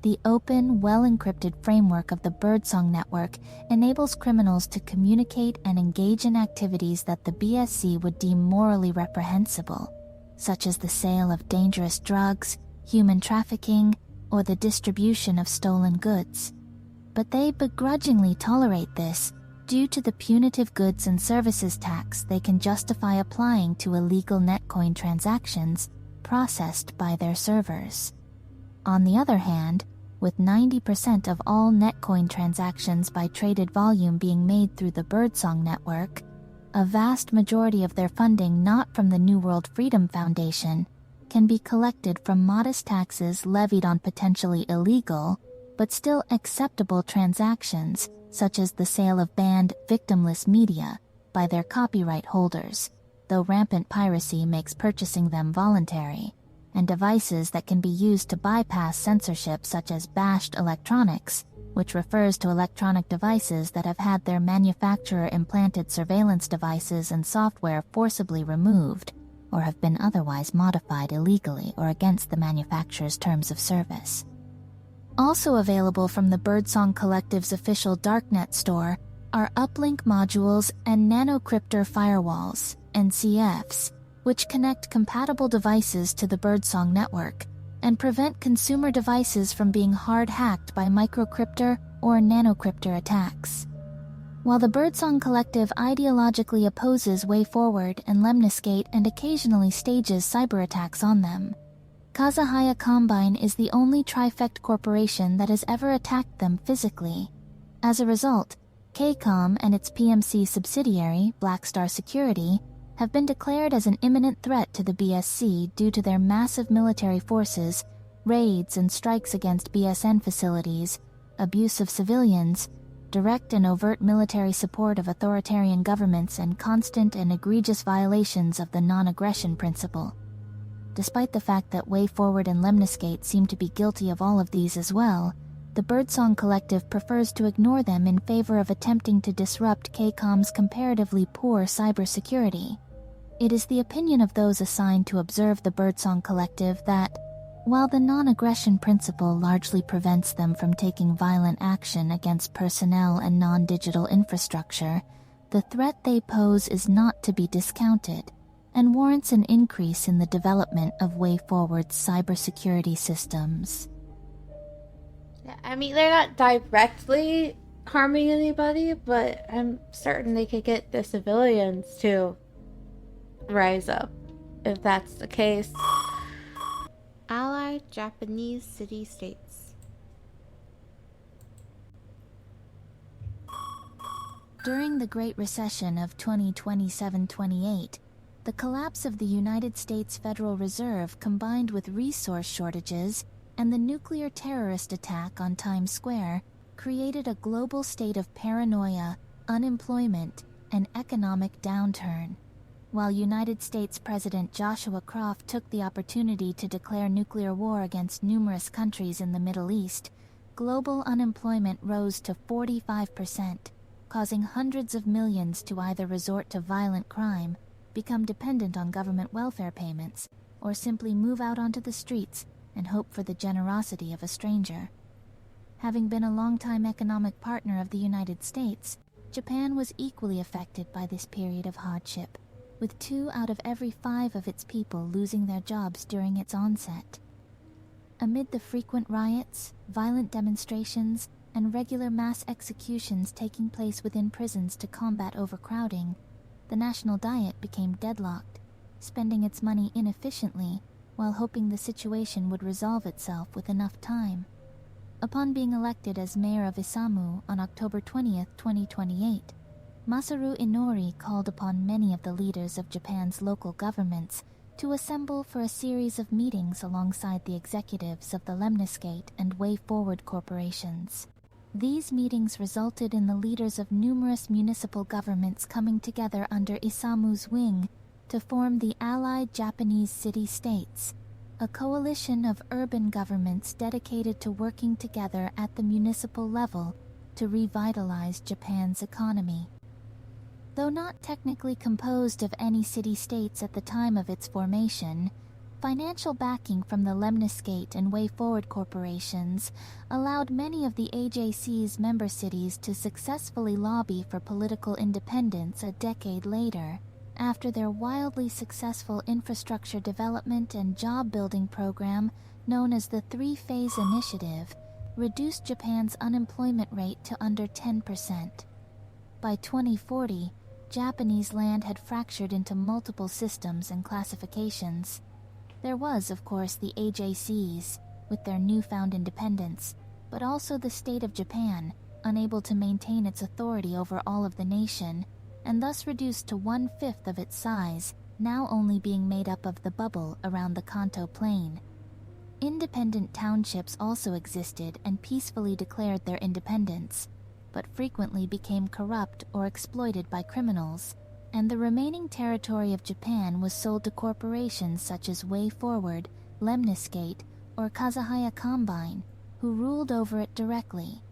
The open, well-encrypted framework of the Birdsong network enables criminals to communicate and engage in activities that the BSC would deem morally reprehensible, such as the sale of dangerous drugs, human trafficking, or the distribution of stolen goods. But they begrudgingly tolerate this due to the punitive goods and services tax they can justify applying to illegal Netcoin transactions processed by their servers. On the other hand, with 90% of all Netcoin transactions by traded volume being made through the Birdsong network, a vast majority of their funding not from the New World Freedom Foundation can be collected from modest taxes levied on potentially illegal, but still acceptable transactions, such as the sale of banned, victimless media by their copyright holders, though rampant piracy makes purchasing them voluntary, and devices that can be used to bypass censorship such as bashed electronics, which refers to electronic devices that have had their manufacturer-implanted surveillance devices and software forcibly removed, or have been otherwise modified illegally or against the manufacturer's terms of service. Also available from the Birdsong Collective's official Darknet store are uplink modules and nanocryptor firewalls, NCFs, which connect compatible devices to the Birdsong network and prevent consumer devices from being hard-hacked by microcryptor or nanocryptor attacks. While the Birdsong Collective ideologically opposes WayForward and Lemniscate and occasionally stages cyber attacks on them, Kazahaya Combine is the only Trifect corporation that has ever attacked them physically. As a result, KCOM and its PMC subsidiary, Blackstar Security, have been declared as an imminent threat to the BSC due to their massive military forces, raids and strikes against BSN facilities, abuse of civilians, direct and overt military support of authoritarian governments, and constant and egregious violations of the non-aggression principle. Despite the fact that WayForward and Lemniscate seem to be guilty of all of these as well, the Birdsong Collective prefers to ignore them in favor of attempting to disrupt KCOM's comparatively poor cybersecurity. It is the opinion of those assigned to observe the Birdsong Collective that, while the non-aggression principle largely prevents them from taking violent action against personnel and non-digital infrastructure, the threat they pose is not to be discounted and warrants an increase in the development of WayForward's cybersecurity systems. Yeah, I mean, they're not directly harming anybody, but I'm certain they could get the civilians to rise up, if that's the case. Allied Japanese city-states. During the Great Recession of 2027-28, the collapse of the United States Federal Reserve combined with resource shortages and the nuclear terrorist attack on Times Square created a global state of paranoia, unemployment, and economic downturn. While United States President Joshua Croft took the opportunity to declare nuclear war against numerous countries in the Middle East, global unemployment rose to 45%, causing hundreds of millions to either resort to violent crime, become dependent on government welfare payments, or simply move out onto the streets and hope for the generosity of a stranger. Having been a longtime economic partner of the United States, Japan was equally affected by this period of hardship, with 2 out of every 5 of its people losing their jobs during its onset. Amid the frequent riots, violent demonstrations, and regular mass executions taking place within prisons to combat overcrowding, the national diet became deadlocked, spending its money inefficiently while hoping the situation would resolve itself with enough time. Upon being elected as mayor of Isamu on October 20th, 2028, Masaru Inori called upon many of the leaders of Japan's local governments to assemble for a series of meetings alongside the executives of the Lemniscate and WayForward corporations. These meetings resulted in the leaders of numerous municipal governments coming together under Isamu's wing to form the Allied Japanese City-States, a coalition of urban governments dedicated to working together at the municipal level to revitalize Japan's economy. Though not technically composed of any city-states at the time of its formation, financial backing from the Lemniscate and WayForward corporations allowed many of the AJC's member cities to successfully lobby for political independence a decade later, after their wildly successful infrastructure development and job-building program known as the Three-Phase Initiative reduced Japan's unemployment rate to under 10%. By 2040, Japanese land had fractured into multiple systems and classifications. There was, of course, the AJCs, with their newfound independence, but also the state of Japan, unable to maintain its authority over all of the nation, and thus reduced to 1/5 of its size, now only being made up of the bubble around the Kanto Plain. Independent townships also existed and peacefully declared their independence, but frequently became corrupt or exploited by criminals, and the remaining territory of Japan was sold to corporations such as WayForward, Lemniscate, or Kazahaya Combine, who ruled over it directly.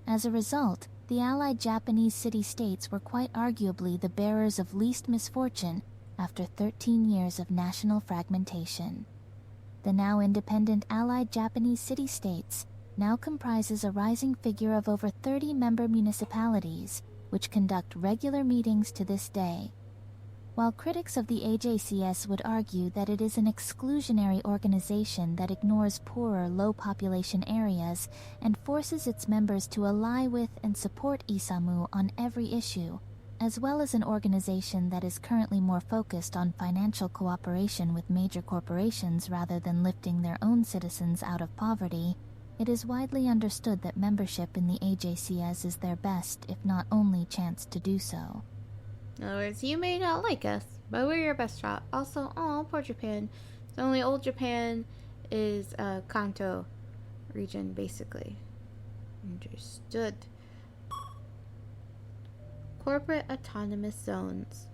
As a result, the allied Japanese city-states were quite arguably the bearers of least misfortune after 13 years of national fragmentation. The now independent allied Japanese city-states now comprises a rising figure of over 30 member municipalities, which conduct regular meetings to this day. While critics of the AJCS would argue that it is an exclusionary organization that ignores poorer, low-population areas and forces its members to ally with and support Isamu on every issue, as well as an organization that is currently more focused on financial cooperation with major corporations rather than lifting their own citizens out of poverty, it is widely understood that membership in the AJCS is their best, if not only, chance to do so. In other words, you may not like us, but we're your best shot. Also, poor Japan. The only old Japan is Kanto region, basically. Understood. Corporate autonomous zones.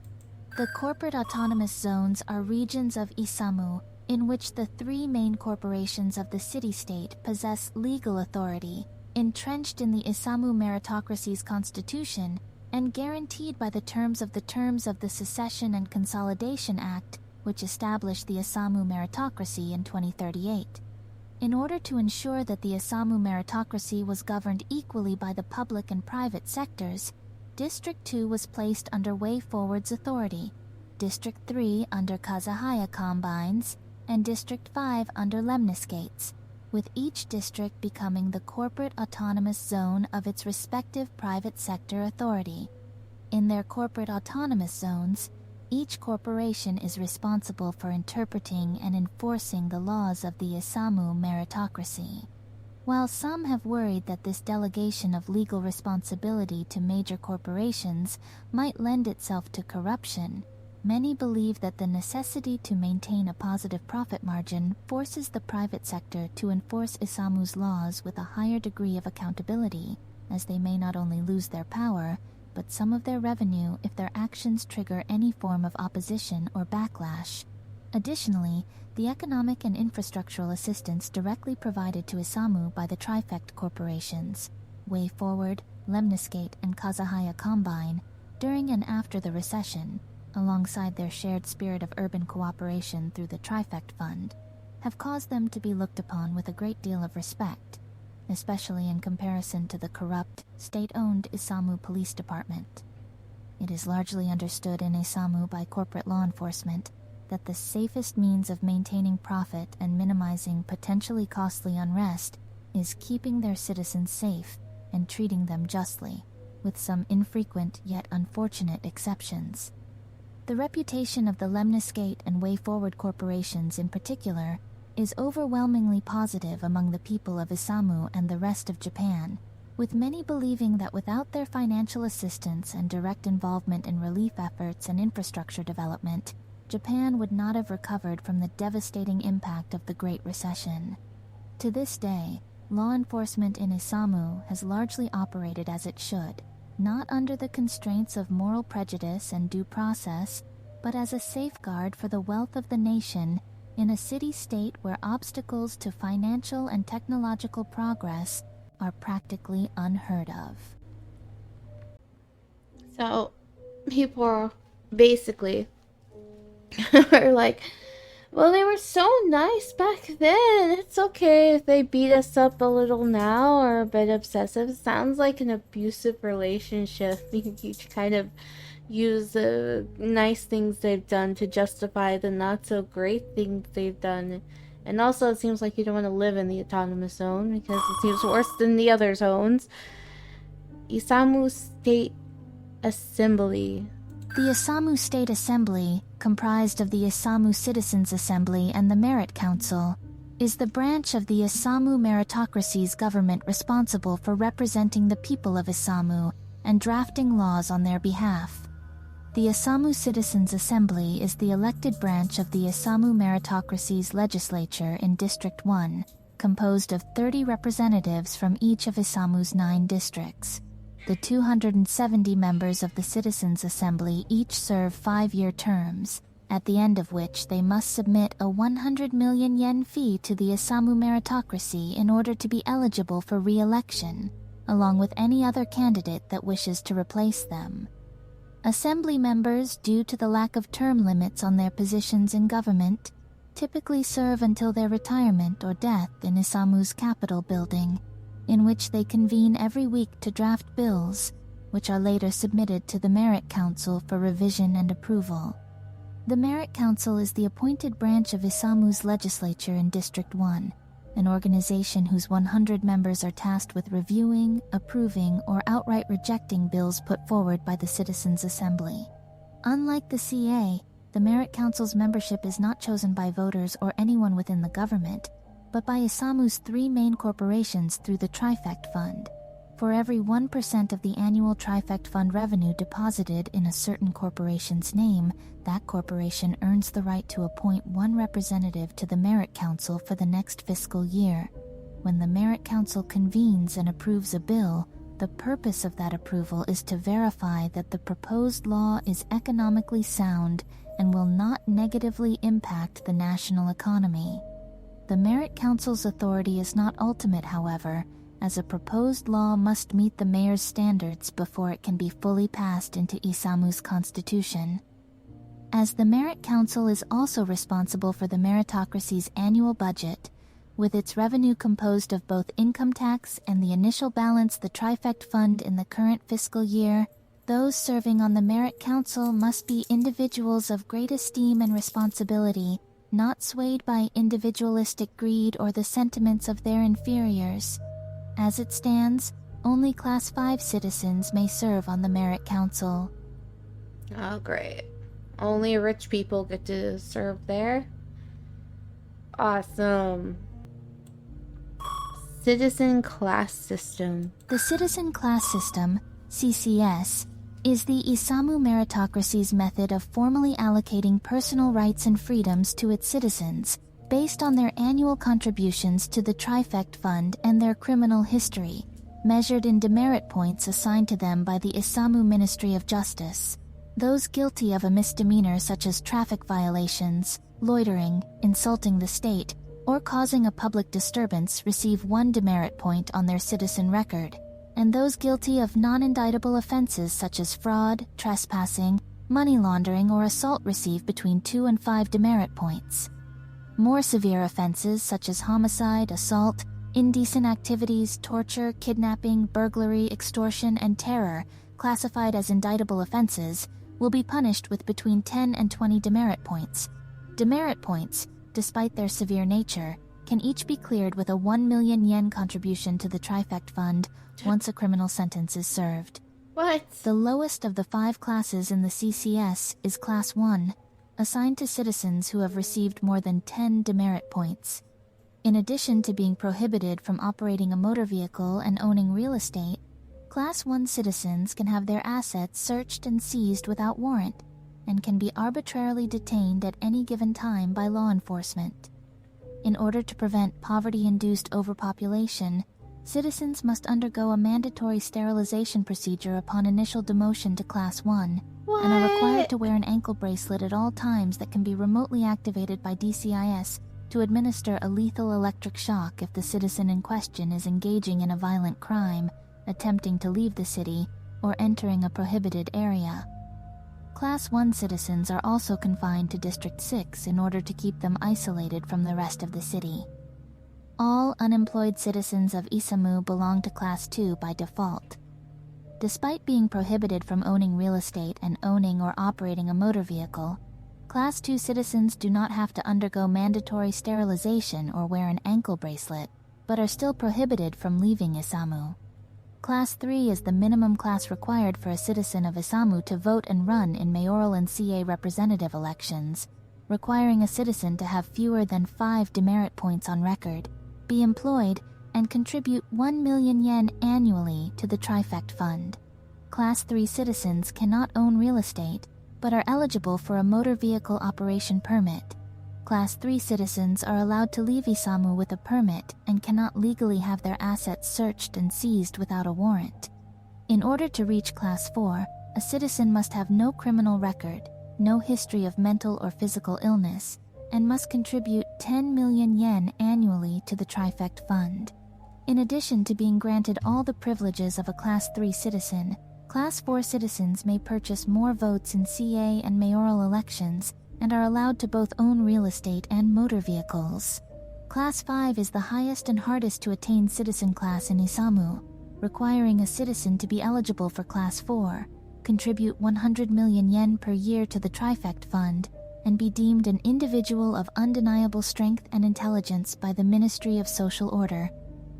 The corporate autonomous zones are regions of Isamu in which the three main corporations of the city-state possess legal authority, entrenched in the Isamu meritocracy's constitution and guaranteed by the terms of the Secession and Consolidation Act, which established the Isamu meritocracy in 2038. In order to ensure that the Isamu meritocracy was governed equally by the public and private sectors, District 2 was placed under Way Forward's authority, District 3 under Kazahaya Combines, and District 5 under Lemniscates, with each district becoming the corporate autonomous zone of its respective private sector authority. In their corporate autonomous zones, each corporation is responsible for interpreting and enforcing the laws of the Isamu meritocracy. While some have worried that this delegation of legal responsibility to major corporations might lend itself to corruption, many believe that the necessity to maintain a positive profit margin forces the private sector to enforce Isamu's laws with a higher degree of accountability, as they may not only lose their power, but some of their revenue if their actions trigger any form of opposition or backlash. Additionally, the economic and infrastructural assistance directly provided to Isamu by the Trifect corporations, Way Forward, Lemniscate, and Kazahaya Combine, during and after the recession, alongside their shared spirit of urban cooperation through the Trifect Fund, have caused them to be looked upon with a great deal of respect, especially in comparison to the corrupt, state-owned Isamu Police Department. It is largely understood in Isamu by corporate law enforcement that the safest means of maintaining profit and minimizing potentially costly unrest is keeping their citizens safe and treating them justly, with some infrequent yet unfortunate exceptions. The reputation of the Lemniscate and Way Forward corporations in particular is overwhelmingly positive among the people of Isamu and the rest of Japan, with many believing that without their financial assistance and direct involvement in relief efforts and infrastructure development, Japan would not have recovered from the devastating impact of the Great Recession. To this day, law enforcement in Isamu has largely operated as it should, not under the constraints of moral prejudice and due process, but as a safeguard for the wealth of the nation in a city-state where obstacles to financial and technological progress are practically unheard of. So, people are basically are like, well, they were so nice back then. It's okay if they beat us up a little now or a bit obsessive. It sounds like an abusive relationship. You kind of use the nice things they've done to justify the not so great things they've done. And also, it seems like you don't want to live in the autonomous zone because it seems worse than the other zones. Isamu State Assembly. The Isamu State Assembly, comprised of the Isamu Citizens Assembly and the Merit Council, is the branch of the Isamu meritocracy's government responsible for representing the people of Isamu and drafting laws on their behalf. The Isamu Citizens Assembly is the elected branch of the Isamu meritocracy's legislature in District 1, composed of 30 representatives from each of Isamu's 9 districts. The 270 members of the Citizens' Assembly each serve 5-year terms, at the end of which they must submit a 100 million yen fee to the Isamu meritocracy in order to be eligible for re-election. along with any other candidate that wishes to replace them. Assembly members, due to the lack of term limits on their positions in government, typically serve until their retirement or death in Isamu's Capitol building, in which they convene every week to draft bills, which are later submitted to the Merit Council for revision and approval. The Merit Council is the appointed branch of Isamu's legislature in District 1, an organization whose 100 members are tasked with reviewing, approving, or outright rejecting bills put forward by the Citizens' Assembly. Unlike the CA, the Merit Council's membership is not chosen by voters or anyone within the government, but by Isamu's 3 main corporations through the Trifect Fund. For every 1% of the annual Trifect Fund revenue deposited in a certain corporation's name, that corporation earns the right to appoint 1 representative to the Merit Council for the next fiscal year. When the Merit Council convenes and approves a bill, the purpose of that approval is to verify that the proposed law is economically sound and will not negatively impact the national economy. The Merit Council's authority is not ultimate, however, as a proposed law must meet the mayor's standards before it can be fully passed into Isamu's constitution. As the Merit Council is also responsible for the meritocracy's annual budget, with its revenue composed of both income tax and the initial balance the Trifect Fund in the current fiscal year, those serving on the Merit Council must be individuals of great esteem and responsibility, not swayed by individualistic greed or the sentiments of their inferiors. As it stands, only Class 5 citizens may serve on the Merit Council. Oh, great. Only rich people get to serve there? Awesome. Citizen class system. The Citizen Class System, CCS, is the Isamu meritocracy's method of formally allocating personal rights and freedoms to its citizens, based on their annual contributions to the Trifect Fund and their criminal history, measured in demerit points assigned to them by the Isamu Ministry of Justice. Those guilty of a misdemeanor such as traffic violations, loitering, insulting the state, or causing a public disturbance receive 1 demerit point on their citizen record, and those guilty of non-indictable offenses such as fraud, trespassing, money laundering, or assault receive between 2 and 5 demerit points. More severe offenses such as homicide, assault, indecent activities, torture, kidnapping, burglary, extortion, and terror, classified as indictable offenses, will be punished with between 10 and 20 demerit points. Demerit points, despite their severe nature, can each be cleared with a 1 million yen contribution to the Trifect Fund once a criminal sentence is served. What? The lowest of the 5 classes in the CCS is Class 1, assigned to citizens who have received more than 10 demerit points. In addition to being prohibited from operating a motor vehicle and owning real estate, Class 1 citizens can have their assets searched and seized without warrant, and can be arbitrarily detained at any given time by law enforcement. In order to prevent poverty-induced overpopulation, citizens must undergo a mandatory sterilization procedure upon initial demotion to Class 1, What? and are required to wear an ankle bracelet at all times that can be remotely activated by DCIS to administer a lethal electric shock if the citizen in question is engaging in a violent crime, attempting to leave the city, or entering a prohibited area. Class 1 citizens are also confined to District 6 in order to keep them isolated from the rest of the city. All unemployed citizens of Isamu belong to Class 2 by default. Despite being prohibited from owning real estate and owning or operating a motor vehicle, Class 2 citizens do not have to undergo mandatory sterilization or wear an ankle bracelet, but are still prohibited from leaving Isamu. Class 3 is the minimum class required for a citizen of Isamu to vote and run in mayoral and CA representative elections, requiring a citizen to have fewer than 5 demerit points on record, be employed, and contribute 1 million yen annually to the Trifect Fund. Class 3 citizens cannot own real estate, but are eligible for a motor vehicle operation permit. Class 3 citizens are allowed to leave Isamu with a permit and cannot legally have their assets searched and seized without a warrant. In order to reach Class 4, a citizen must have no criminal record, no history of mental or physical illness, and must contribute 10 million yen annually to the Trifect Fund. In addition to being granted all the privileges of a Class 3 citizen, Class 4 citizens may purchase more votes in CA and mayoral elections and are allowed to both own real estate and motor vehicles. Class 5 is the highest and hardest to attain citizen class in Isamu, requiring a citizen to be eligible for Class 4, contribute 100 million yen per year to the Trifect Fund, and be deemed an individual of undeniable strength and intelligence by the Ministry of Social Order.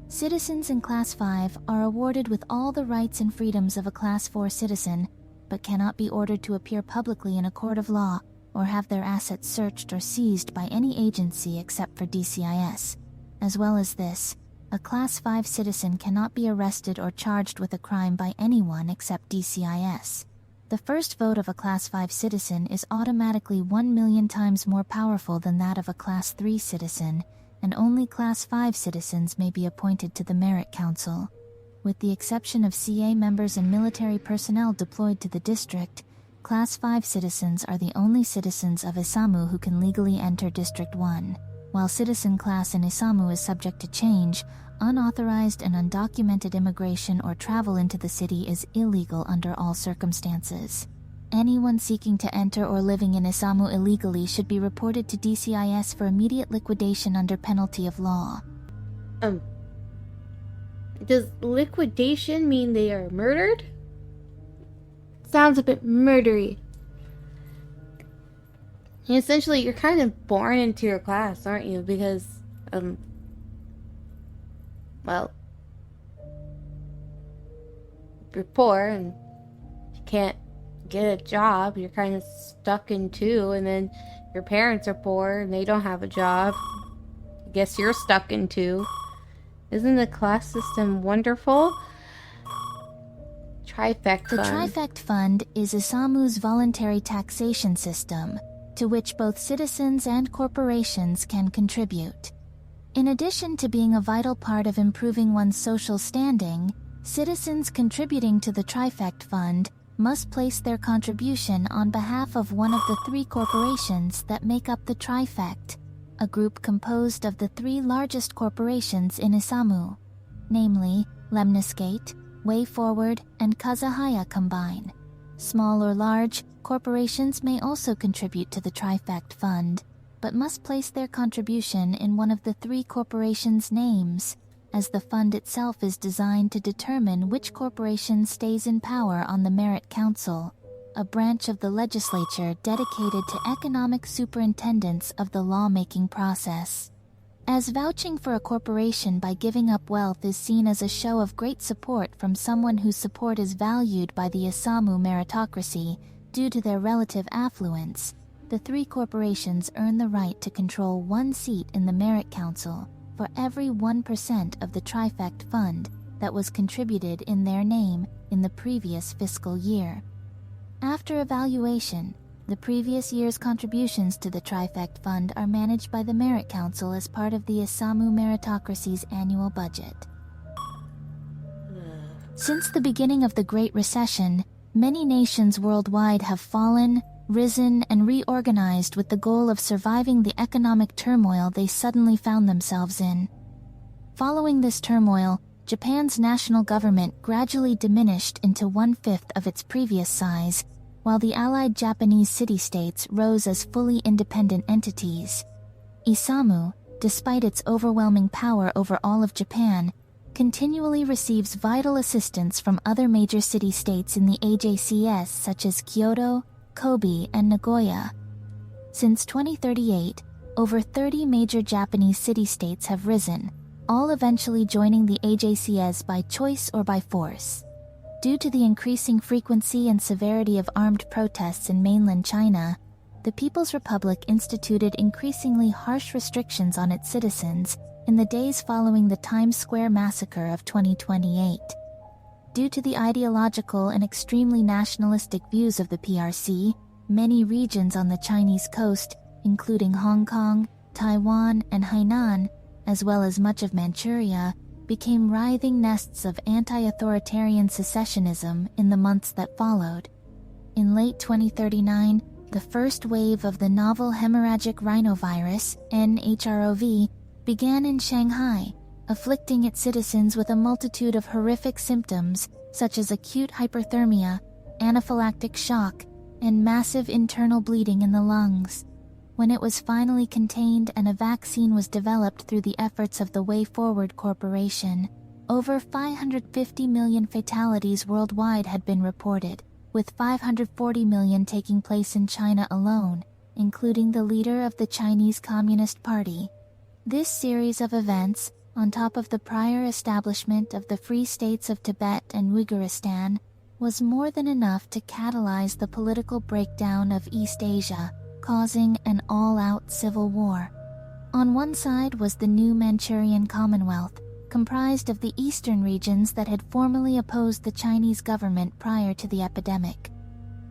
Citizens in Class 5 are awarded with all the rights and freedoms of a Class 4 citizen, but cannot be ordered to appear publicly in a court of law or have their assets searched or seized by any agency except for DCIS. As well as this, a Class 5 citizen cannot be arrested or charged with a crime by anyone except DCIS. The first vote of a Class 5 citizen is automatically 1 million times more powerful than that of a Class 3 citizen, and only Class 5 citizens may be appointed to the Merit Council. With the exception of CA members and military personnel deployed to the district, Class 5 citizens are the only citizens of Isamu who can legally enter District 1. While citizen class in Isamu is subject to change, unauthorized and undocumented immigration or travel into the city is illegal under all circumstances. Anyone seeking to enter or living in Isamu illegally should be reported to DCIS for immediate liquidation under penalty of law. Does liquidation mean they are murdered? Sounds a bit murdery. And essentially, you're kind of born into your class, aren't you? Because, well, if you're poor and you can't get a job, you're kind of stuck in two, and then your parents are poor and they don't have a job. I guess you're stuck in two. Isn't the class system wonderful? Trifect The Fund. Trifect Fund is Isamu's voluntary taxation system, to which both citizens and corporations can contribute. In addition to being a vital part of improving one's social standing, citizens contributing to the Trifect Fund must place their contribution on behalf of one of the 3 corporations that make up the Trifect, a group composed of the 3 largest corporations in Isamu, namely Lemniscate, Way Forward, and Kazahaya combine. Small or large, corporations may also contribute to the Trifect Fund, but must place their contribution in one of the 3 corporations' names, as the fund itself is designed to determine which corporation stays in power on the Merit Council, a branch of the legislature dedicated to economic superintendence of the lawmaking process. As vouching for a corporation by giving up wealth is seen as a show of great support from someone whose support is valued by the Isamu meritocracy due to their relative affluence, the 3 corporations earn the right to control 1 seat in the Merit Council for every 1% of the Trifect Fund that was contributed in their name in the previous fiscal year. After evaluation, the previous year's contributions to the Trifect Fund are managed by the Merit Council as part of the Isamu meritocracy's annual budget. Since the beginning of the Great Recession, many nations worldwide have fallen, risen, and reorganized with the goal of surviving the economic turmoil they suddenly found themselves in. Following this turmoil, Japan's national government gradually diminished into 1/5 of its previous size, while the allied Japanese city-states rose as fully independent entities. Isamu, despite its overwhelming power over all of Japan, continually receives vital assistance from other major city-states in the AJCS such as Kyoto, Kobe, and Nagoya. Since 2038, over 30 major Japanese city-states have risen, all eventually joining the AJCS by choice or by force. Due to the increasing frequency and severity of armed protests in mainland China, the People's Republic instituted increasingly harsh restrictions on its citizens in the days following the Times Square massacre of 2028. Due to the ideological and extremely nationalistic views of the PRC, many regions on the Chinese coast, including Hong Kong, Taiwan, and Hainan, as well as much of Manchuria, became writhing nests of anti-authoritarian secessionism in the months that followed. In late 2039, the first wave of the novel hemorrhagic rhinovirus, NHROV, began in Shanghai, afflicting its citizens with a multitude of horrific symptoms such as acute hyperthermia, anaphylactic shock, and massive internal bleeding in the lungs. When it was finally contained and a vaccine was developed through the efforts of the Way Forward Corporation, over 550 million fatalities worldwide had been reported, with 540 million taking place in China alone, including the leader of the Chinese Communist Party. This series of events, on top of the prior establishment of the Free States of Tibet and Uyghuristan, was more than enough to catalyze the political breakdown of East Asia, causing an all-out civil war. On one side was the new Manchurian Commonwealth, comprised of the eastern regions that had formerly opposed the Chinese government prior to the epidemic.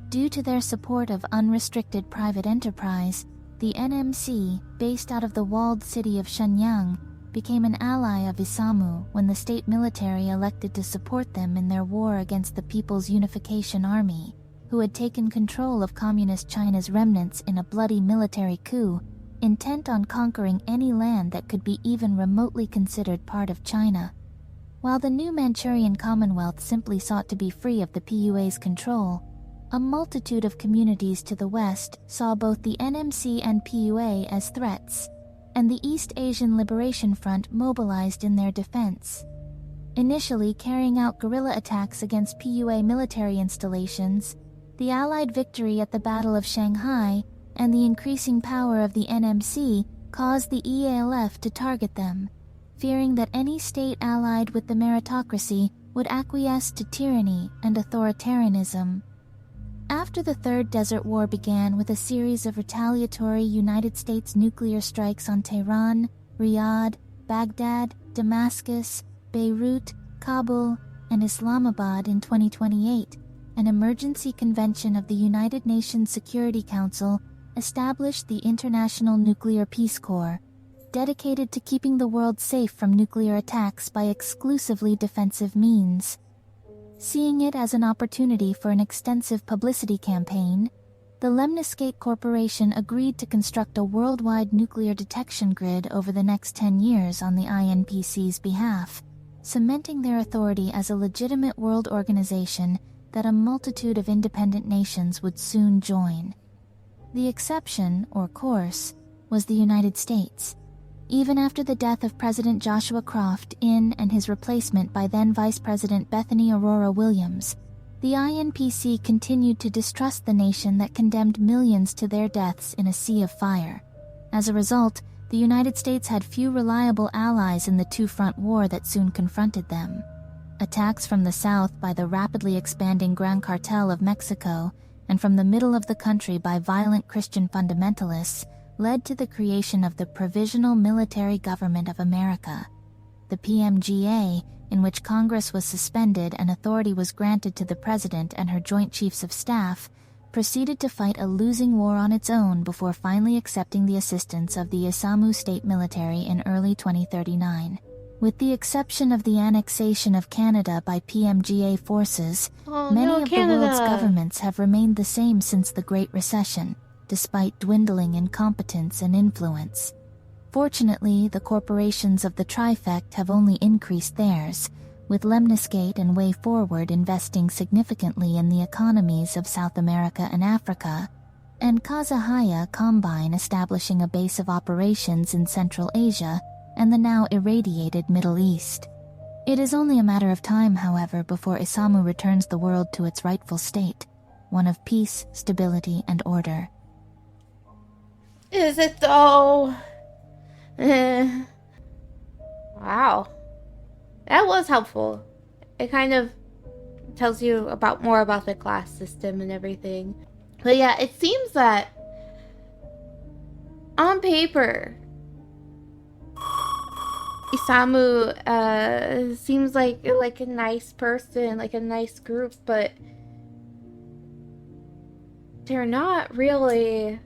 Due to their support of unrestricted private enterprise, the NMC, based out of the walled city of Shenyang, became an ally of Isamu when the state military elected to support them in their war against the People's Unification Army, who had taken control of Communist China's remnants in a bloody military coup, intent on conquering any land that could be even remotely considered part of China. While the new Manchurian Commonwealth simply sought to be free of the PUA's control, a multitude of communities to the west saw both the NMC and PUA as threats, and the East Asian Liberation Front mobilized in their defense. Initially carrying out guerrilla attacks against PUA military installations, the Allied victory at the Battle of Shanghai and the increasing power of the NMC caused the EALF to target them, fearing that any state allied with the meritocracy would acquiesce to tyranny and authoritarianism. After the Third Desert War began with a series of retaliatory United States nuclear strikes on Tehran, Riyadh, Baghdad, Damascus, Beirut, Kabul, and Islamabad in 2028, an emergency convention of the United Nations Security Council established the International Nuclear Peace Corps, dedicated to keeping the world safe from nuclear attacks by exclusively defensive means. Seeing it as an opportunity for an extensive publicity campaign, the Lemniscate Corporation agreed to construct a worldwide nuclear detection grid over the next 10 years on the INPC's behalf, cementing their authority as a legitimate world organization that a multitude of independent nations would soon join. The exception, or course, was the United States. Even after the death of President Joshua Croft and his replacement by then Vice President Bethany Aurora Williams, the INPC continued to distrust the nation that condemned millions to their deaths in a sea of fire. As a result, the United States had few reliable allies in the two-front war that soon confronted them. Attacks from the south by the rapidly expanding Gran Cartel of Mexico and from the middle of the country by violent Christian fundamentalists led to the creation of the Provisional Military Government of America, the PMGA, in which Congress was suspended and authority was granted to the President and her Joint Chiefs of Staff, proceeded to fight a losing war on its own before finally accepting the assistance of the Isamu state military in early 2039. With the exception of the annexation of Canada by PMGA forces, many of the world's governments have remained the same since the Great Recession, despite dwindling in competence and influence. Fortunately, the corporations of the Trifect have only increased theirs, with Lemniscate and Way Forward investing significantly in the economies of South America and Africa, and Kazahaya Combine establishing a base of operations in Central Asia and the now irradiated Middle East. It is only a matter of time, however, before Isamu returns the world to its rightful state, one of peace, stability, and order. Is it though? Wow. That was helpful. It kind of tells you more about the class system and everything. But yeah, it seems that on paper, Isamu seems like a nice person, like a nice group, but they're not really.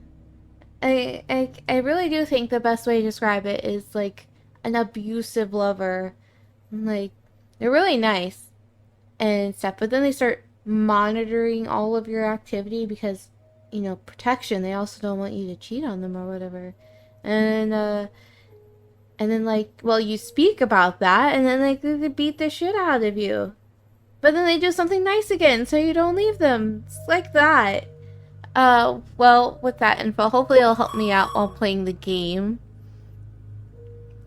I really do think the best way to describe it is like an abusive lover. Like, they're really nice and stuff, but then they start monitoring all of your activity because, you know, protection. They also don't want you to cheat on them or whatever. And And then, like, well, you speak about that, and then, like, they beat the shit out of you. But then they do something nice again, so you don't leave them. It's like that. Well, with that info, hopefully it'll help me out while playing the game.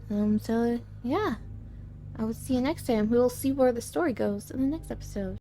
So, yeah. I will see you next time. We will see where the story goes in the next episode.